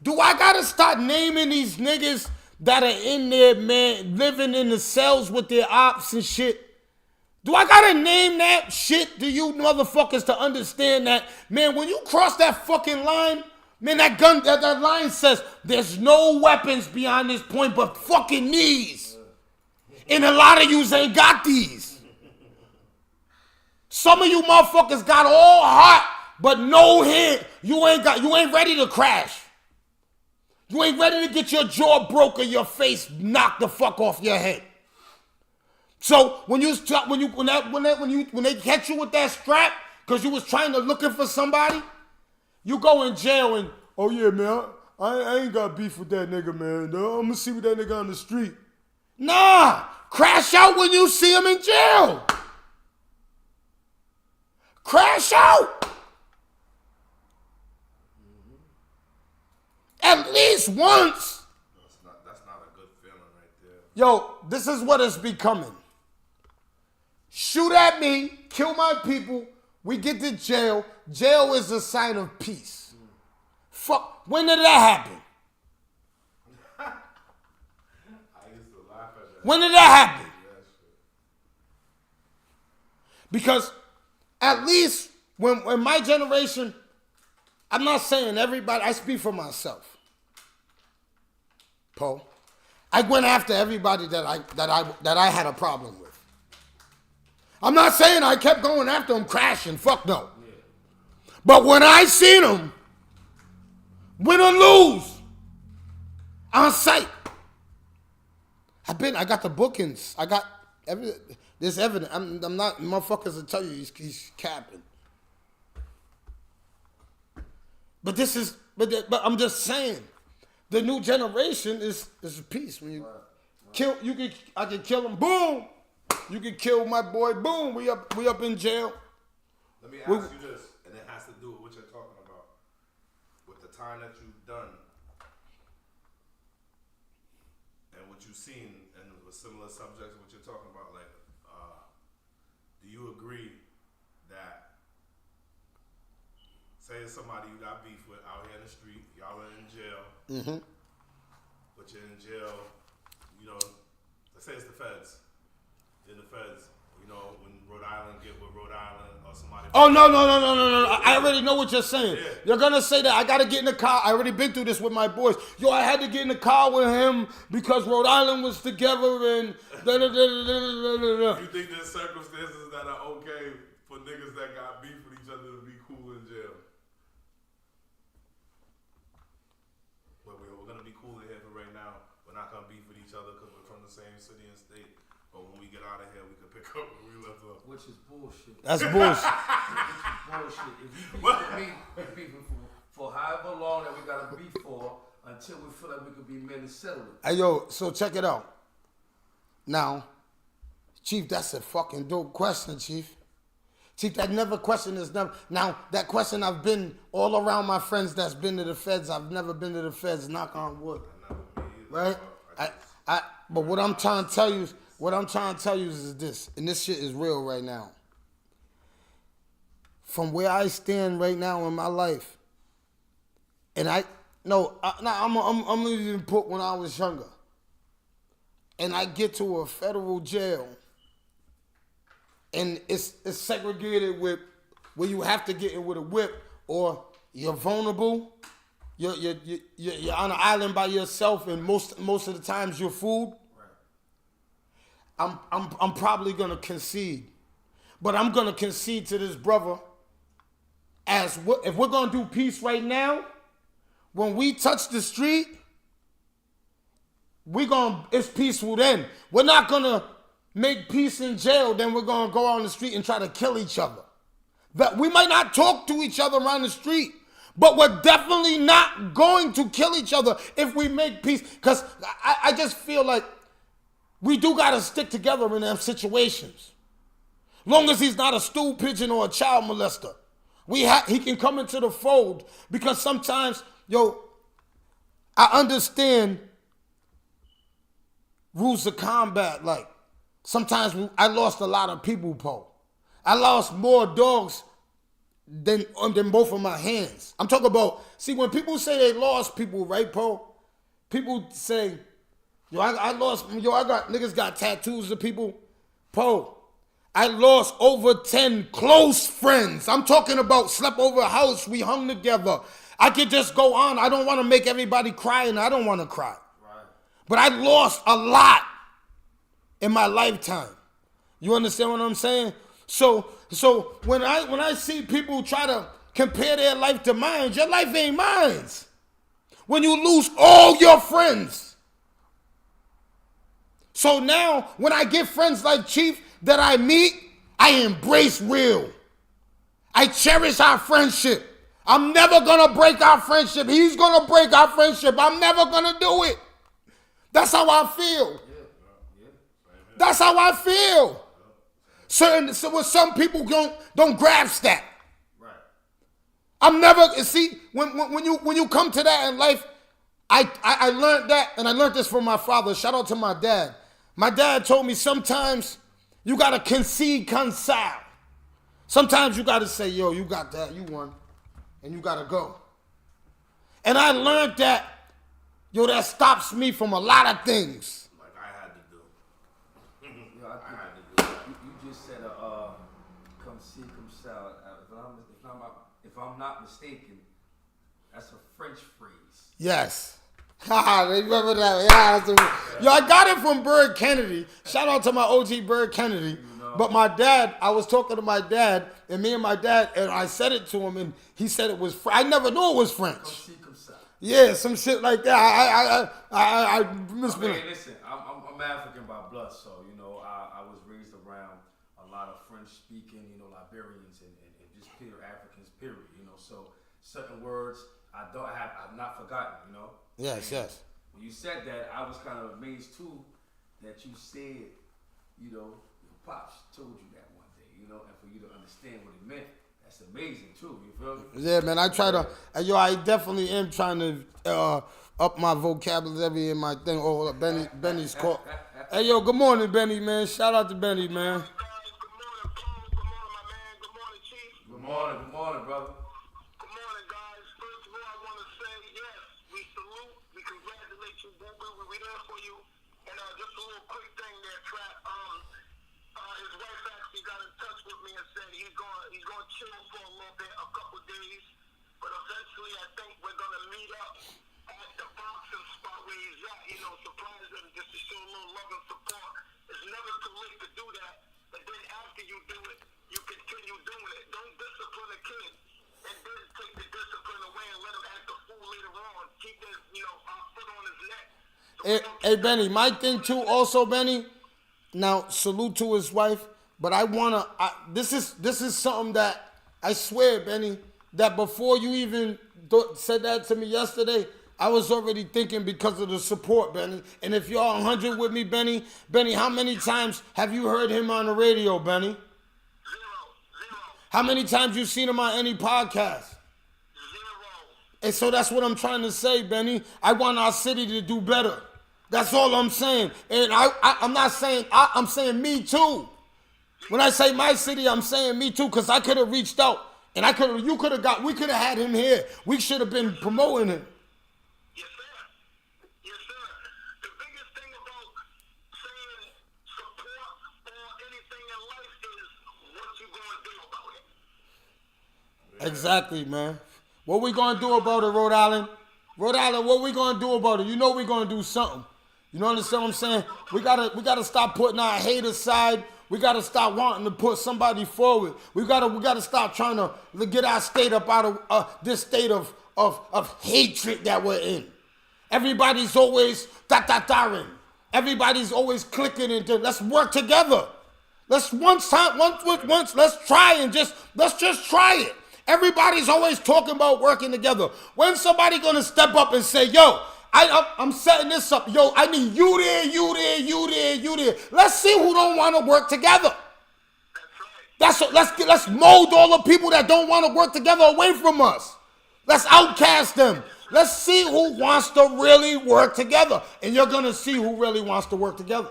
Do I gotta start naming these niggas that are in there, man, living in the cells with their ops and shit? Do I gotta name that shit to you motherfuckers to understand that, man, when you cross that fucking line, man, that line says there's no weapons beyond this point but fucking knees. And a lot of yous ain't got these. Some of you motherfuckers got all heart, but no hand. You ain't ready to crash. You ain't ready to get your jaw broke or your face knocked the fuck off your head. So when they catch you with that strap, because you was trying to looking for somebody, you go in jail and, oh yeah, man, I ain't got beef with that nigga, man. I'm going to see with that nigga on the street. Nah, crash out when you see him in jail. Crash out. At least once. That's not a good feeling right there. Yo, this is what it's becoming. Shoot at me, kill my people, we get to jail. Jail is a sign of peace. Fuck, when did that happen? I used to laugh at that. When did that happen? Because at least when my generation, I'm not saying everybody, I speak for myself. Paul, I went after everybody that I had a problem with. I'm not saying I kept going after them crashing, fuck no. But when I seen them, win or lose, on sight, I got the bookings. I got there's evidence. I'm not, motherfuckers will tell you he's capping. But I'm just saying, the new generation is peace. When you kill, I can kill him, boom. You can kill my boy, boom. We up in jail. Let me ask you this, and it has to do with what you're talking about. With the time that you've done, and what you've seen, and with similar subjects, what you're talking about, like, do you agree that, say it's somebody you got beef with out here in the street, y'all are in jail, but you're in jail, you know, let's say it's the feds. In the feds, you know, when Rhode Island get with Rhode Island or somebody. Oh, no. I already know what you're saying. Yeah. You're going to say that I got to get in the car. I already been through this with my boys. Yo, I had to get in the car with him because Rhode Island was together and You think there's circumstances that are okay for niggas that got beef with each other to be cool in jail? But we're going to be cool in here for right now. We're not going to beef with each other because we're from the same city and state. But when we get out of here, we can pick up where we left off. Which is bullshit. That's bullshit. Bullshit. If you beef with me, we're beefing for however long that we got to beef for until we feel like we could be men and settle it. Hey, yo, so check it out. Now, Chief, that's a fucking dope question, Chief. Chief, that question is never. Now, that question, I've been all around my friends that's been to the feds. I've never been to the feds, knock on wood. Right? But what I'm trying to tell you is this, and this shit is real right now. From where I stand right now in my life, and I'm gonna even put when I was younger, and I get to a federal jail, and it's segregated with where you have to get in with a whip, or you're vulnerable, you're on an island by yourself, and most of the times you're food. I'm probably gonna concede, but I'm gonna concede to this brother if we're gonna do peace right now. When we touch the street, it's peaceful then. We're not gonna make peace in jail, then we're gonna go on the street and try to kill each other. That we might not talk to each other around the street, but we're definitely not going to kill each other if we make peace. Because I just feel like we do got to stick together in them situations. Long as he's not a stool pigeon or a child molester. He can come into the fold, because sometimes, I understand rules of combat. Like, sometimes I lost a lot of people, Paul. I lost more dogs than both of my hands. I'm talking about, see, when people say they lost people, right, Paul? People say, I got niggas got tattoos of people. Paul, I lost over 10 close friends. I'm talking about slept over a house, we hung together. I could just go on. I don't want to make everybody cry, and I don't want to cry. Right. But I lost a lot in my lifetime. You understand what I'm saying? So when I see people try to compare their life to mine, your life ain't mine. When you lose all your friends. So now, when I get friends like Chief that I meet, I embrace real. I cherish our friendship. I'm never gonna break our friendship. He's gonna break our friendship. I'm never gonna do it. That's how I feel. That's how I feel. Some people don't grasp that. Right. I'm never see when you come to that in life. I learned that, and I learned this from my father. Shout out to my dad. My dad told me sometimes you gotta concede, concile. Sometimes you gotta say, yo, you got that, you won. And you gotta go. And I learned that, yo, that stops me from a lot of things. Like I had to do. I had to do. You just said come see, come sell. If I'm not mistaken, that's a French phrase. Yes. Remember that? Yeah, yo, I got it from Bird Kennedy. Shout out to my OG Bird Kennedy. But my dad, I was talking to my dad, and me and my dad, and I said it to him, and he said it was French. I never knew it was French. Yeah, some shit like that. I mean, listen, I'm African by blood, so I was raised around a lot of French-speaking, Liberians and just pure Africans, period. So certain words I've not forgotten. Yes, and yes. When you said that, I was kind of amazed too that you said, your pops told you that one day, and for you to understand what it meant. That's amazing too. You feel me? Yeah, man. I try to. I definitely am trying to up my vocabulary and my thing. Oh, Benny's called. Hey, yo, good morning, Benny, man. Shout out to Benny, man. Good morning, brother. Good morning, guys. First of all, I want to say yes. We salute, we congratulate you, boo-boo. We're there for you. And just a little quick thing there, Trap. His wife actually got in touch with me and said he's going to chill for a little bit, a couple days. But eventually, I think we're going to meet up at the boxing spot where he's at. Surprise him just to show a little love and support. It's never too late to do that. And then after you do it, you continue doing it. Don't discipline a kid and then take the discipline away and let him act a fool later on. Keep his, foot on his neck. Hey, Benny, my thing too, also, Benny. Now, salute to his wife, but this is something that I swear, Benny, that before you even said that to me yesterday, I was already thinking because of the support, Benny. And if you're 100 with me, Benny, how many times have you heard him on the radio, Benny? Zero. How many times you seen him on any podcast? 0. And so that's what I'm trying to say, Benny. I want our city to do better. That's all I'm saying. And I'm not saying, I'm saying me too. When I say my city, I'm saying me too, because I could have reached out. And we could have had him here. We should have been promoting him. Yes, sir. The biggest thing about saying support or anything in life is what you going to do about it. Exactly, man. What we going to do about it, Rhode Island? Rhode Island, what we going to do about it? You know we going to do something. You know understand what I'm saying? We gotta stop putting our hate aside. We gotta stop wanting to put somebody forward. We gotta stop trying to get our state up out of this state of hatred that we're in. Everybody's always da-da-da-ing. Everybody's always clicking into. Let's work together. Let's once let's try and let's just try it. Everybody's always talking about working together. When's somebody gonna step up and say, yo, I'm setting this up. Yo, I need you there, you there, you there, you there. Let's see who don't want to work together. Let's mold all the people that don't want to work together away from us. Let's outcast them. Let's see who wants to really work together. And you're going to see who really wants to work together.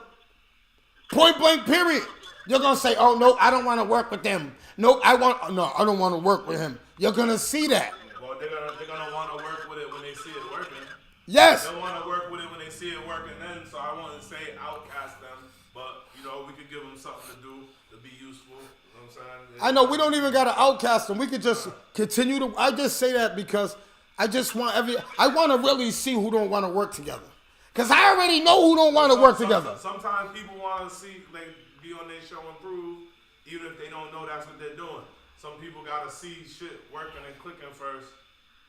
Point blank, period. You're going to say, oh, no, I don't want to work with them. No, I don't want to work with him. You're going to see that. Well, they're gonna want to work with it when they see it working. Yes. They'll want to work with it when they see it working then, so I want to say outcast them, but, we could give them something to do to be useful. You know what I'm saying? I know we don't even got to outcast them. We could just continue to, I just say that because I want to really see who don't want to work together. Because I already know who don't want to work together. Sometimes people want to see, be on their show and prove, even if they don't know that's what they're doing. Some people got to see shit working and clicking first,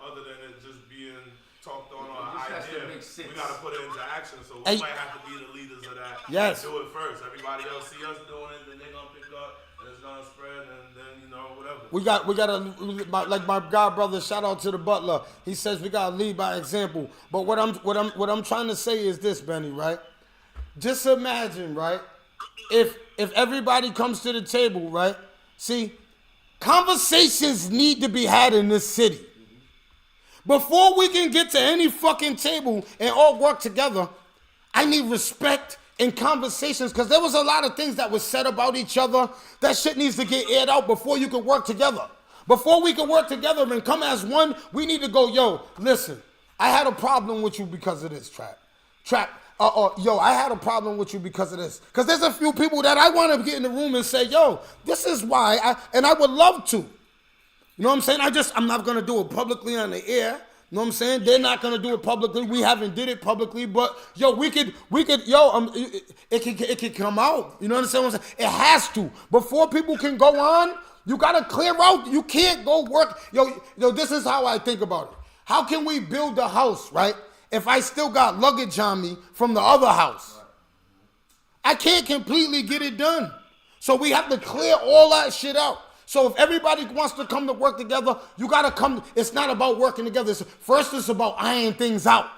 other than it just being talked on an idea. We got to put it into action, so we might have to be the leaders of that. Yes. Do it first. Everybody else see us doing it, then they're going to pick up, and it's gonna spread, and then you know whatever. We gotta like my god brother. Shout out to the butler. He says we gotta lead by example. But what I'm trying to say is this, Benny. Right? Just imagine, right? If everybody comes to the table, right? See, conversations need to be had in this city. Before we can get to any fucking table and all work together, I need respect and conversations, because there was a lot of things that was said about each other. That shit needs to get aired out before you can work together. Before we can work together and come as one, we need to go, yo, listen, I had a problem with you because of this, Trap. Yo, I had a problem with you because of this. Because there's a few people that I want to get in the room and say, yo, this is why, and I would love to. You know what I'm saying? I'm not going to do it publicly on the air. You know what I'm saying? They're not going to do it publicly. We haven't did it publicly, but yo, we could, yo, it could come out. You know what I'm saying? It has to. Before people can go on, you got to clear out. You can't go work. Yo, this is how I think about it. How can we build a house, right, if I still got luggage on me from the other house? I can't completely get it done. So we have to clear all that shit out. So if everybody wants to come to work together, you got to come. It's not about working together. First, it's about ironing things out.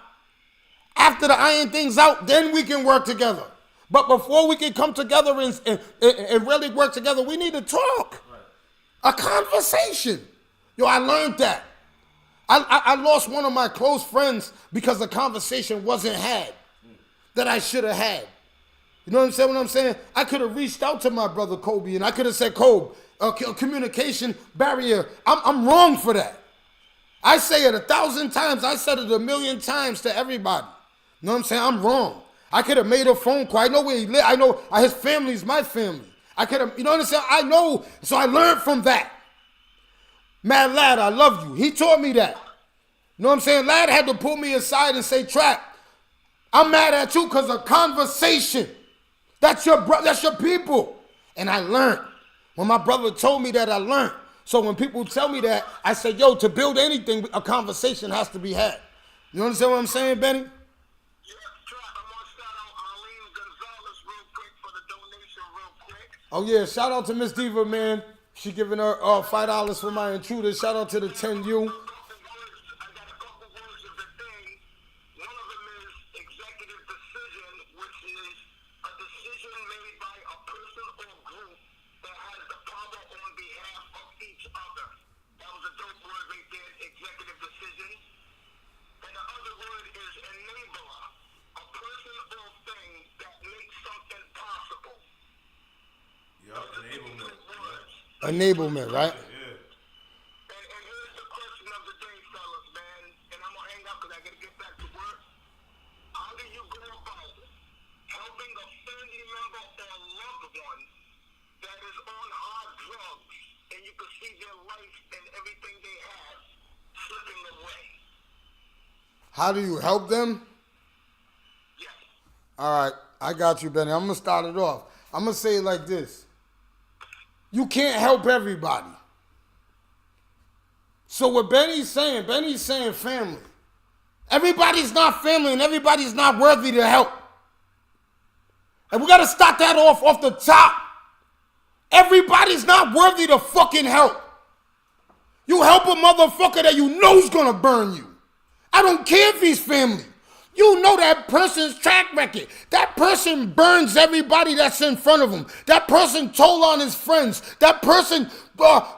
After the iron things out, then we can work together. But before we can come together and really work together, we need to talk. Right. A conversation. Yo, I learned that. I lost one of my close friends because the conversation wasn't had that I should have had. You know what I'm saying? I could have reached out to my brother Kobe and I could have said, Kobe, communication barrier. I'm wrong for that. I say it 1,000 times. I said it 1,000,000 times to everybody. You know what I'm saying? I'm wrong. I could have made a phone call. I know where he lives. I know his family is my family. I could have, you know what I'm saying? I know. So I learned from that. Mad Lad, I love you. He taught me that. You know what I'm saying? Lad had to pull me aside and say, Trap, I'm mad at you because of conversation. That's your people. And I learned. When my brother told me that, I learned. So when people tell me that, I say, yo, to build anything, a conversation has to be had. You understand what I'm saying, Benny? Yeah, Trap, I want to shout out Marlene Gonzalez real quick for the donation real quick. Oh, yeah, shout out to Miss Diva, man. She giving her $5 for my intruder. Shout out to the 10U. I got a couple words of the day. One of them is executive decision, which is a decision made by a person or group that has the power on behalf of each other. That was a dope word right there, executive decision. And the other word is enabler, a person or thing that makes something possible. Yup, enablement. Enablement, right? Yeah. And here's the question of the day, fellas, man. And I'm going to hang up because I got to get back to work. How do you go about helping a family member or loved one that is on hard drugs and you can see their life and everything they have slipping away? How do you help them? Yes. All right, I got you, Benny. I'm going to start it off. I'm going to say it like this. You can't help everybody. So what Benny's saying family. Everybody's not family and everybody's not worthy to help. And we got to start that off the top. Everybody's not worthy to fucking help. You help a motherfucker that you know is going to burn you. I don't care if he's family. You know that person's track record. That person burns everybody that's in front of him. That person told on his friends. That person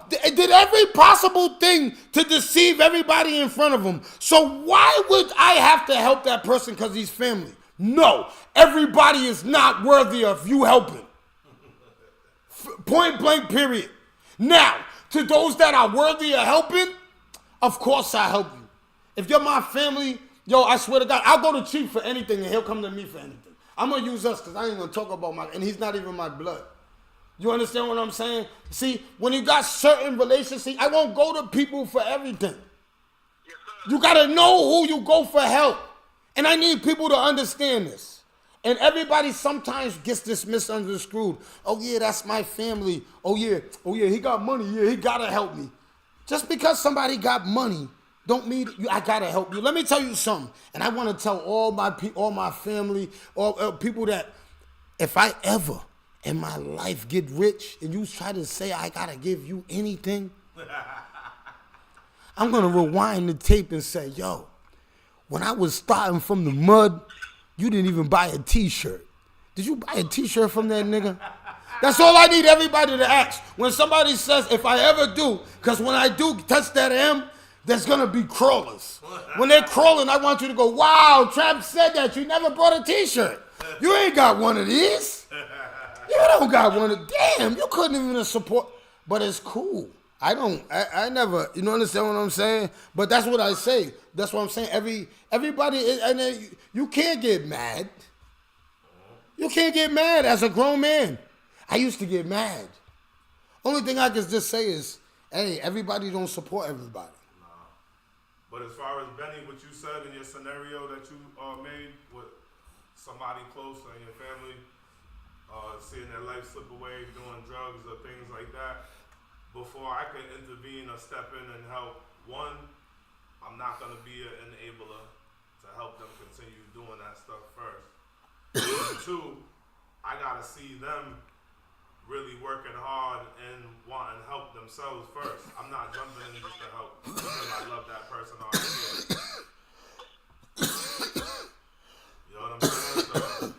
did every possible thing to deceive everybody in front of him. So why would I have to help that person because he's family? No, everybody is not worthy of you helping. Point blank, period. Now, to those that are worthy of helping, of course I help you. If you're my family, yo, I swear to God, I'll go to Chief for anything and he'll come to me for anything. I'm going to use us because I ain't going to talk about and he's not even my blood. You understand what I'm saying? See, when you got certain relationships, I won't go to people for everything. You got to know who you go for help. And I need people to understand this. And everybody sometimes gets this misunderstood. Oh, yeah, that's my family. Oh, yeah, he got money. Yeah, he got to help me. Just because somebody got money don't mean I gotta help you. Let me tell you something, and I want to tell all my family, all people that if I ever in my life get rich and you try to say I gotta give you anything, I'm gonna rewind the tape and say, yo, when I was starting from the mud, you didn't even buy a t-shirt. Did you buy a t-shirt from that nigga? That's all I need everybody to ask. When somebody says, if I ever do, because when I do touch that M, there's gonna be crawlers. When they're crawling, I want you to go, wow, Trap said that, you never bought a t-shirt. You ain't got one of these. You don't got one of, damn, you couldn't even support, but it's cool. I never, you know, understand what I'm saying? But that's what I say. That's what I'm saying. Everybody, and you can't get mad. You can't get mad as a grown man. I used to get mad. Only thing I can just say is, hey, everybody don't support everybody. Nah. But as far as Benny, what you said in your scenario that you made with somebody close in your family, seeing their life slip away, doing drugs or things like that, before I could intervene or step in and help, one, I'm not going to be an enabler to help them continue doing that stuff first. And two, I got to see them really working hard and wanting help themselves first. I'm not jumping in just to help because I love that person already. You know what I'm saying?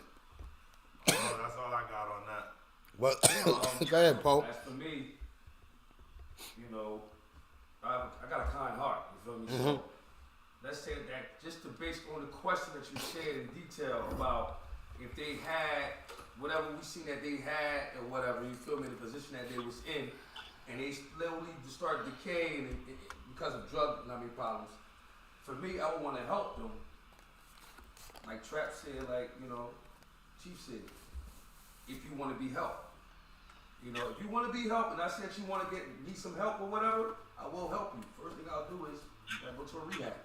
So, that's all I got on that. What? Go ahead, Poe. As for me, you know, I got a kind heart, you feel me? So let's say that just based on the question that you shared in detail about if they had whatever we seen that they had or whatever, you feel me, the position that they was in, and they slowly start decaying because of drug problems. For me, I would want to help them. Like Trap said, like, you know, Chief said, if you want to be helped. You know, if you want to be helped, and I said you want to need some help or whatever, I will help you. First thing I'll do is go to a rehab.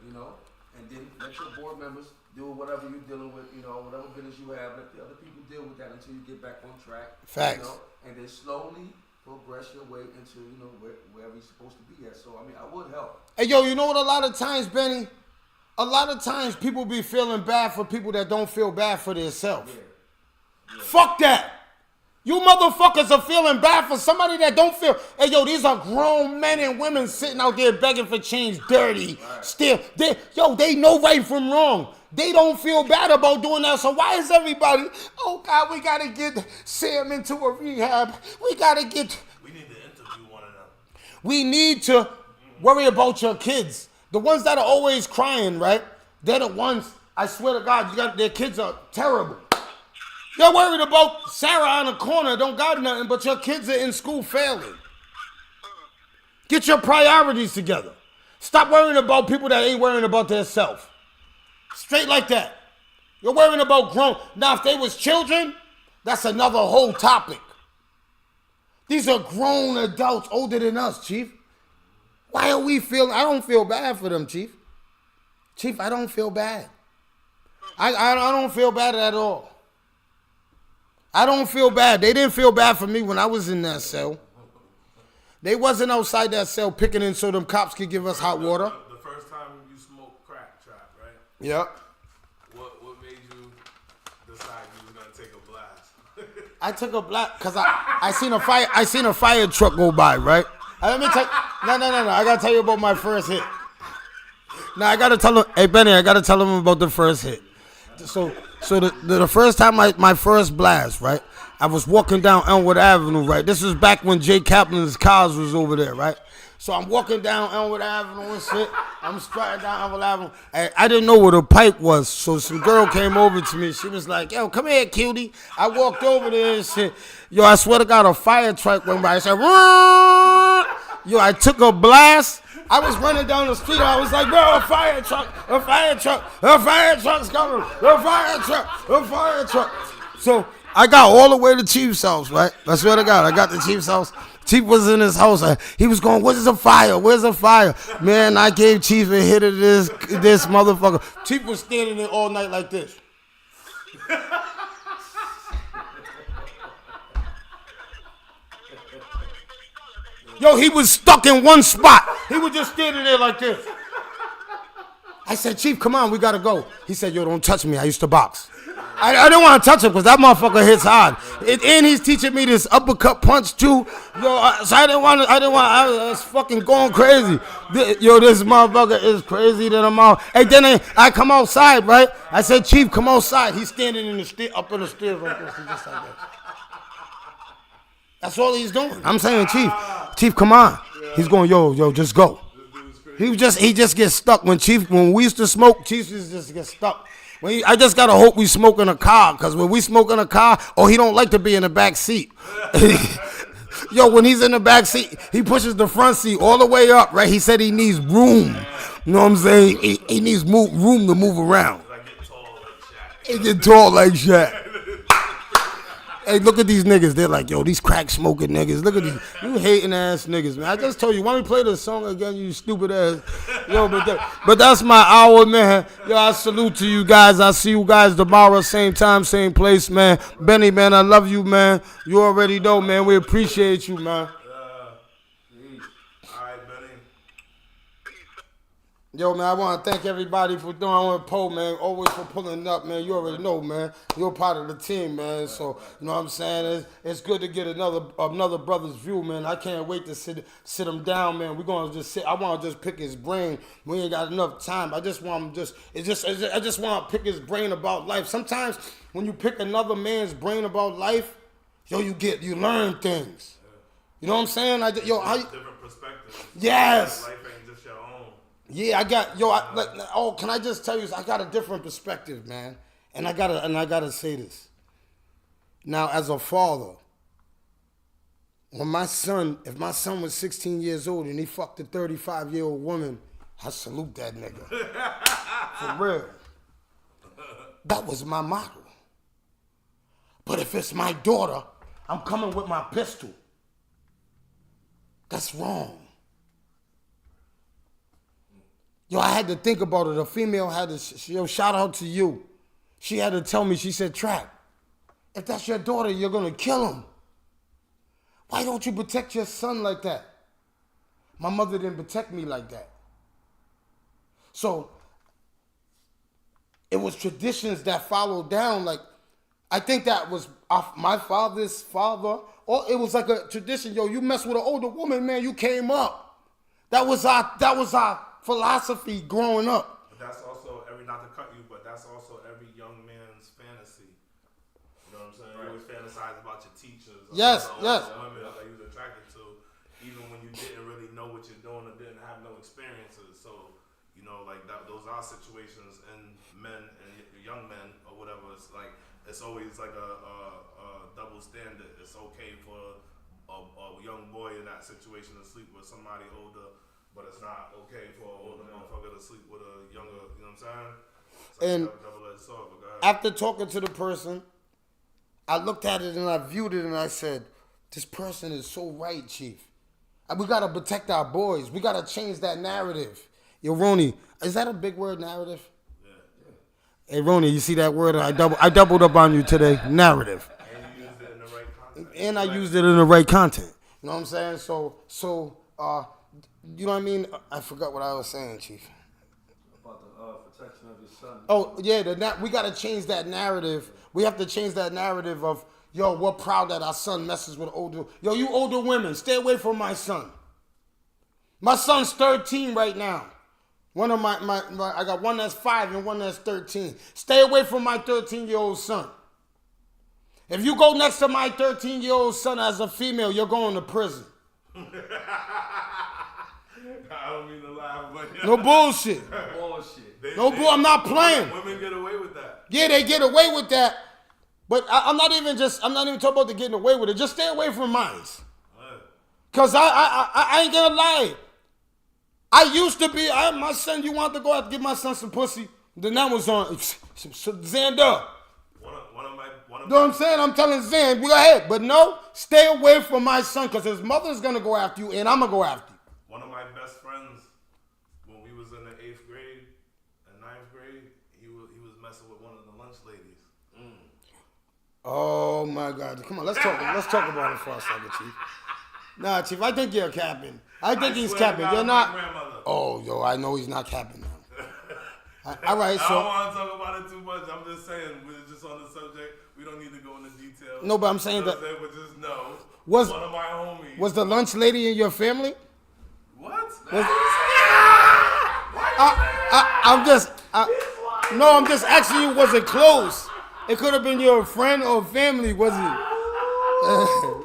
You know, and then let your board members deal with whatever you're dealing with. You know, whatever business you have, let the other people deal with that until you get back on track. Facts. You know, and then slowly progress your way into, you know, wherever you're supposed to be at. So I mean, I would help. Hey, yo, you know what? A lot of times, Benny, people be feeling bad for people that don't feel bad for themselves. Yeah. Fuck that. You motherfuckers are feeling bad for somebody that don't feel. Hey, yo, these are grown men and women sitting out there begging for change, dirty. Right. Still, they know right from wrong. They don't feel bad about doing that. So why is everybody, oh, God, we got to get Sam into a rehab. We need to interview one of them. We need to worry about your kids. The ones that are always crying, right? They're the ones, I swear to God, their kids are terrible. You're worried about Sarah on the corner, don't got nothing, but your kids are in school failing. Get your priorities together. Stop worrying about people that ain't worrying about themselves. Straight like that. You're worrying about grown. Now, if they was children, that's another whole topic. These are grown adults older than us, Chief. Why are we feeling? I don't feel bad for them, Chief. Chief, I don't feel bad. I don't feel bad at all. I don't feel bad. They didn't feel bad for me when I was in that cell. They wasn't outside that cell picking in so them cops could give us hot water. The first time you smoked crack, Trap, right? Yep. What made you decide you was gonna take a blast? I took a blast because I seen a fire truck go by, right? Let me tell no. I gotta tell you about my first hit. Now I gotta tell him, hey Benny, I gotta tell him about the first hit. So the first time my first blast, right? I was walking down Elmwood Avenue, right? This was back when Jay Kaplan's cars was over there, right? So I'm walking down Elmwood Avenue and shit. I'm striding down Elmwood Avenue. I didn't know what a pipe was, so some girl came over to me. She was like, yo, come here, cutie. I walked over there and shit. Yo, I swear to God, a fire truck went by. I said, Rrrr! Yo, I took a blast. I was running down the street. I was like, bro, a fire truck's coming. A fire truck. So I got all the way to Chief's house, right? I swear to God, I got to Chief's house. Chief was in his house. He was going, where's the fire? Where's the fire? Man, I gave Chief a hit of this motherfucker. Chief was standing there all night like this. Yo, he was stuck in one spot. He was just standing there like this. I said, Chief, come on, we gotta go. He said, yo, don't touch me. I used to box. I didn't want to touch him because that motherfucker hits hard. And he's teaching me this uppercut punch too. So I didn't want. I was fucking going crazy. This motherfucker is crazy that I'm out. Hey, then I come outside, right? I said, Chief, come outside. He's standing in the up in the stairs like this. He's just like that. That's all he's doing. I'm saying, Chief, come on. He's going, yo, just go. He just gets stuck when we used to smoke, Chief just get stuck. I just gotta hope we smoke in a car, because when we smoke in a car, he don't like to be in the back seat. Yo, when he's in the back seat, he pushes the front seat all the way up, right? He said he needs room. You know what I'm saying? He needs room to move around. He get tall like Shaq. Hey, look at these niggas. They're like, yo, these crack smoking niggas. Look at these, you hating ass niggas, man. I just told you, why don't we play this song again, you stupid ass. Yo, but that's my hour, man. Yo, I salute to you guys. I'll see you guys tomorrow, same time, same place, man. Benny, man, I love you, man. You already know, man. We appreciate you, man. Yo, man, I want to thank everybody for doing on Poe, man. Always for pulling up, man. You already know, man. You're part of the team, man. So, you know what I'm saying? It's good to get another brother's view, man. I can't wait to sit him down, man. We're going to just sit. I want to just pick his brain. We ain't got enough time. I just want him I just want to pick his brain about life. Sometimes when you pick another man's brain about life, yo, you learn things. You know what I'm saying? Different perspectives. Yes. Life ain't just your own. Yeah, can I just tell you, I got a different perspective, man. And I gotta say this. Now, as a father, if my son was 16 years old and he fucked a 35-year-old woman, I salute that nigga. For real. That was my motto. But if it's my daughter, I'm coming with my pistol. That's wrong. Yo, I had to think about it. A female had to, shout out to you. She had to tell me, she said, Trap, if that's your daughter, you're going to kill him. Why don't you protect your son like that? My mother didn't protect me like that. So, it was traditions that followed down. Like, I think that was my father's father. Or it was like a tradition. Yo, you mess with an older woman, man, you came up. That was our philosophy growing up. But that's also not to cut you, but that's also every young man's fantasy. You know what I'm saying? Right. You always fantasize about your teachers. Yes. Women that you was attracted to, even when you didn't really know what you're doing or didn't have no experiences. So, like those are situations in men and young men or whatever. It's like, it's always like a double standard. It's okay for a young boy in that situation to sleep with somebody older, but it's not okay for an older motherfucker to sleep with a younger, you know what I'm saying? It's like double-edged sword, but go ahead. After talking to the person, I looked at it and I viewed it and I said, this person is so right, Chief. We got to protect our boys. We got to change that narrative. Yo, Ronnie, is that a big word, narrative? Yeah. Hey, Ronnie, you see that word? I doubled up on you today, narrative. And you used it in the right context. And I used it in the right content. You know what I'm saying? So, you know what I mean? I forgot what I was saying, Chief. About the protection of your son. Oh, yeah, we got to change that narrative. We have to change that narrative of, yo, we're proud that our son messes with older. Yo, you older women, stay away from my son. My son's 13 right now. One of I got one that's 5 and one that's 13. Stay away from my 13-year-old son. If you go next to my 13-year-old son as a female, you're going to prison. I don't mean to laugh, but no bullshit. I'm not playing. Women get away with that. Yeah, they get away with that. But I'm not even talking about the getting away with it. Just stay away from mine. Cause I ain't gonna lie. I used to be, my son, you want to go out to give my son some pussy? Then that was on Xander. One of my you know what I'm saying? I'm telling Zan, go ahead. But no, stay away from my son because his mother's going to go after you and I'm going to go after you. One of my best friends, when we was in the 8th grade and 9th grade, he was messing with one of the lunch ladies. Oh, my God. Come on, let's talk about it for a second, Chief. Nah, Chief, I think you're capping. I think he's capping. You're not. Oh, yo, I know he's not capping now. All right, I so don't want to talk about it too much. I'm just saying, we're just on the subject. We don't need to go into details. no, but I'm saying that But just know, was one of my homies. was the lunch lady in your family? What? I'm just asking you, was it close? It could have been your friend or family, was it?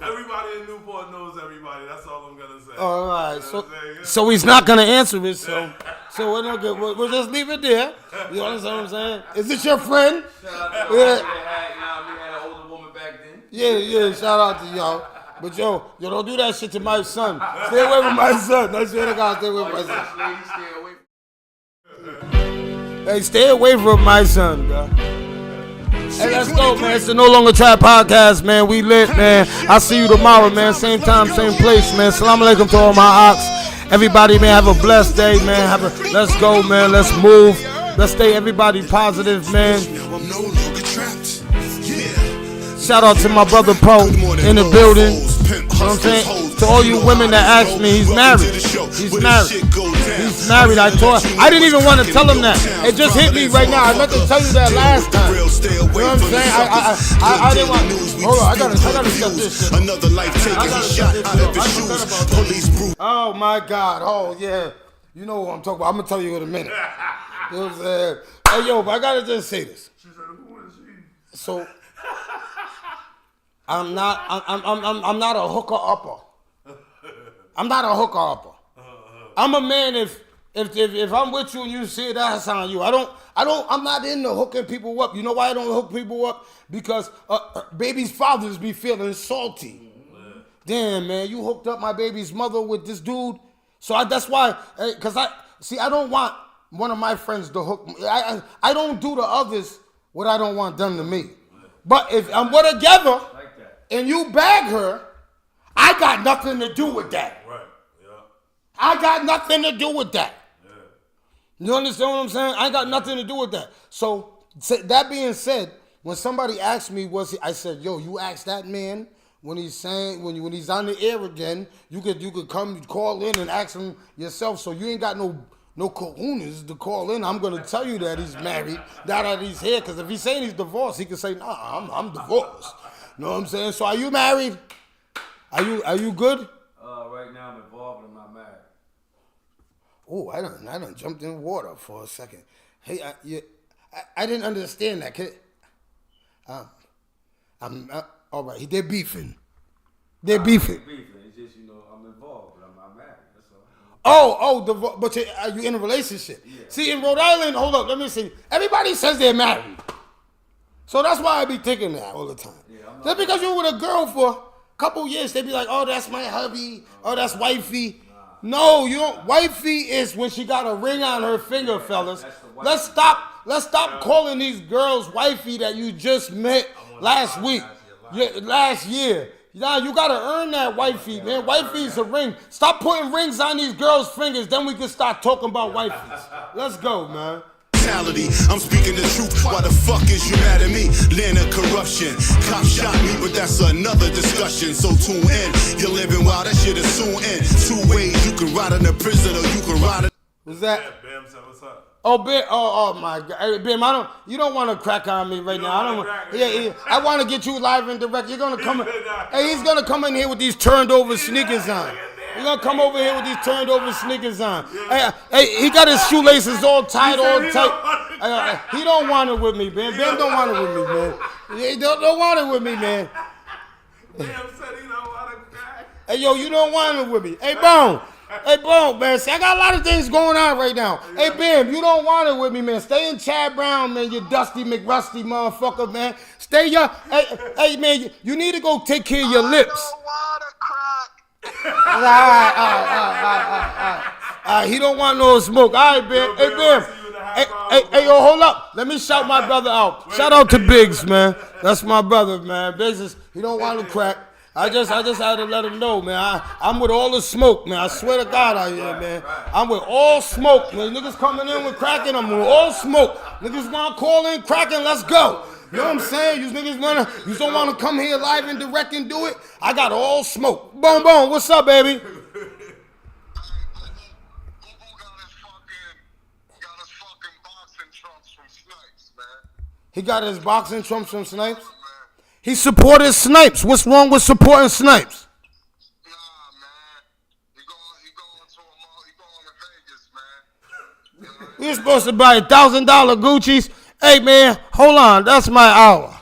Everybody in Newport knows everybody. That's all I'm gonna say. All right, You know what I'm saying? so he's not gonna answer it. So we're not good. We'll just leave it there. You understand what I'm saying? Is this your friend? We had an older woman back then. Yeah. Shout out to y'all. But yo, don't do that shit to my son. Stay away from my son. I swear to God, stay away from my son. Lady, stay away. Hey, stay away from my son, bro. Hey, let's go, man. It's the No Longer Trap podcast, man. We lit, man. I'll see you tomorrow, man. Same time, same place, man. Salam alaikum to all my ox. Everybody, man, have a blessed day, man. Let's go, man. Let's move. Let's stay everybody positive, man. I'm no longer trapped. Yeah. Shout out to my brother Pro in the building. You know what I'm saying? To all you women that ask me, he's married. He's married. He's married. I didn't even want to tell him that. It just hit me right now. I meant to tell you that last time. You know what I'm saying? I didn't want. Hold on. I gotta shut this shit. Another life taking a shot out of his shoes. Police brute. Oh my God. Oh yeah. You know what I'm talking about. I'm gonna tell you in a minute. You know what I'm saying? Hey yo, but I gotta just say this. So I'm not a hooker upper. I'm not a hooker upper. I'm a man if I'm with you and you see it, that's on you. I'm not into hooking people up. You know why I don't hook people up? Because baby's fathers be feeling salty. Damn, man, you hooked up my baby's mother with this dude. So that's why, because I don't want one of my friends to hook me. I don't do to others what I don't want done to me. But if we're together and you bag her, I got nothing to do with that. Right. Yeah. I got nothing to do with that. Yeah. You understand what I'm saying? I got nothing to do with that. So that being said, when somebody asked me, I said, yo, you ask that man when he's saying when he's on the air again, you could come call in and ask him yourself. So you ain't got no kahunas to call in. I'm gonna tell you that he's married, not that he's here. Because if he's saying he's divorced, he can say, nah, I'm divorced. You know what I'm saying? So are you married? Are you good? Right now I'm involved, but I'm not married. Oh, I done jumped in water for a second. Hey, I didn't understand that. All right. They're beefing. They're beefing. It's just, I'm involved, but I'm not married. That's all. But are you in a relationship? Yeah. See, in Rhode Island, hold up, let me see. Everybody says they're married. So that's why I be thinking that all the time. Yeah, just because you're with a girl for a couple years, they be like, oh, that's my hubby. Oh, that's wifey. No, you don't. Wifey is when she got a ring on her finger, fellas. Let's stop calling these girls wifey that you just met last week. Last year. Now you gotta earn that wifey, man. Wifey is a ring. Stop putting rings on these girls' fingers, then we can start talking about wifeys. Let's go, man. I'm speaking the truth. Why the fuck is you mad at me? Land of corruption. Cop shot me, but that's another discussion. So tune in. You're living wild, that shit is soon in. Two ways you can ride in a prison or you can ride in. What's that? Yeah, Bam said, what's up? Oh, Bam! Oh my God, hey, Bam! You don't want to crack on me right now. I want to get you live and direct. You're gonna come. Hey, he's gonna come in here with these turned over sneakers on. He's gonna come over here with these turned over sneakers on. Hey, he got his shoelaces all tight, he don't want it with me, man. Bam don't want it with me, man. He don't want it with me, man. Bam said he don't want to crack. Hey, yo, you don't want it with me. Hey, Bone. Hey, Bone, man. See, I got a lot of things going on right now. Hey, Bam, you don't want it with me, man. Stay in Chad Brown, man, you dusty McRusty motherfucker, man. Stay your... Hey, man, you need to go take care of your lips. I don't want to crack. All right. He don't want no smoke. All right, Bam. Hey, Bam. Hey, yo, hold up. Let me shout my brother out. Shout out to Biggs, man. That's my brother, man. Biggs he don't want to crack. I just had to let him know, man. I'm with all the smoke, man. I swear to God out here, man. I'm with all smoke, man. Niggas coming in with cracking, I'm with all smoke. Niggas want to call in cracking, let's go. You know what I'm saying? You niggas you don't want to come here live and direct and do it? I got all smoke. Boom, boom. What's up, baby? He got his boxing trumps from Snipes. He supported Snipes. What's wrong with supporting Snipes? Nah, man. He going to Vegas, man. We're supposed to buy $1,000 Gucci's. Hey, man, hold on. That's my hour.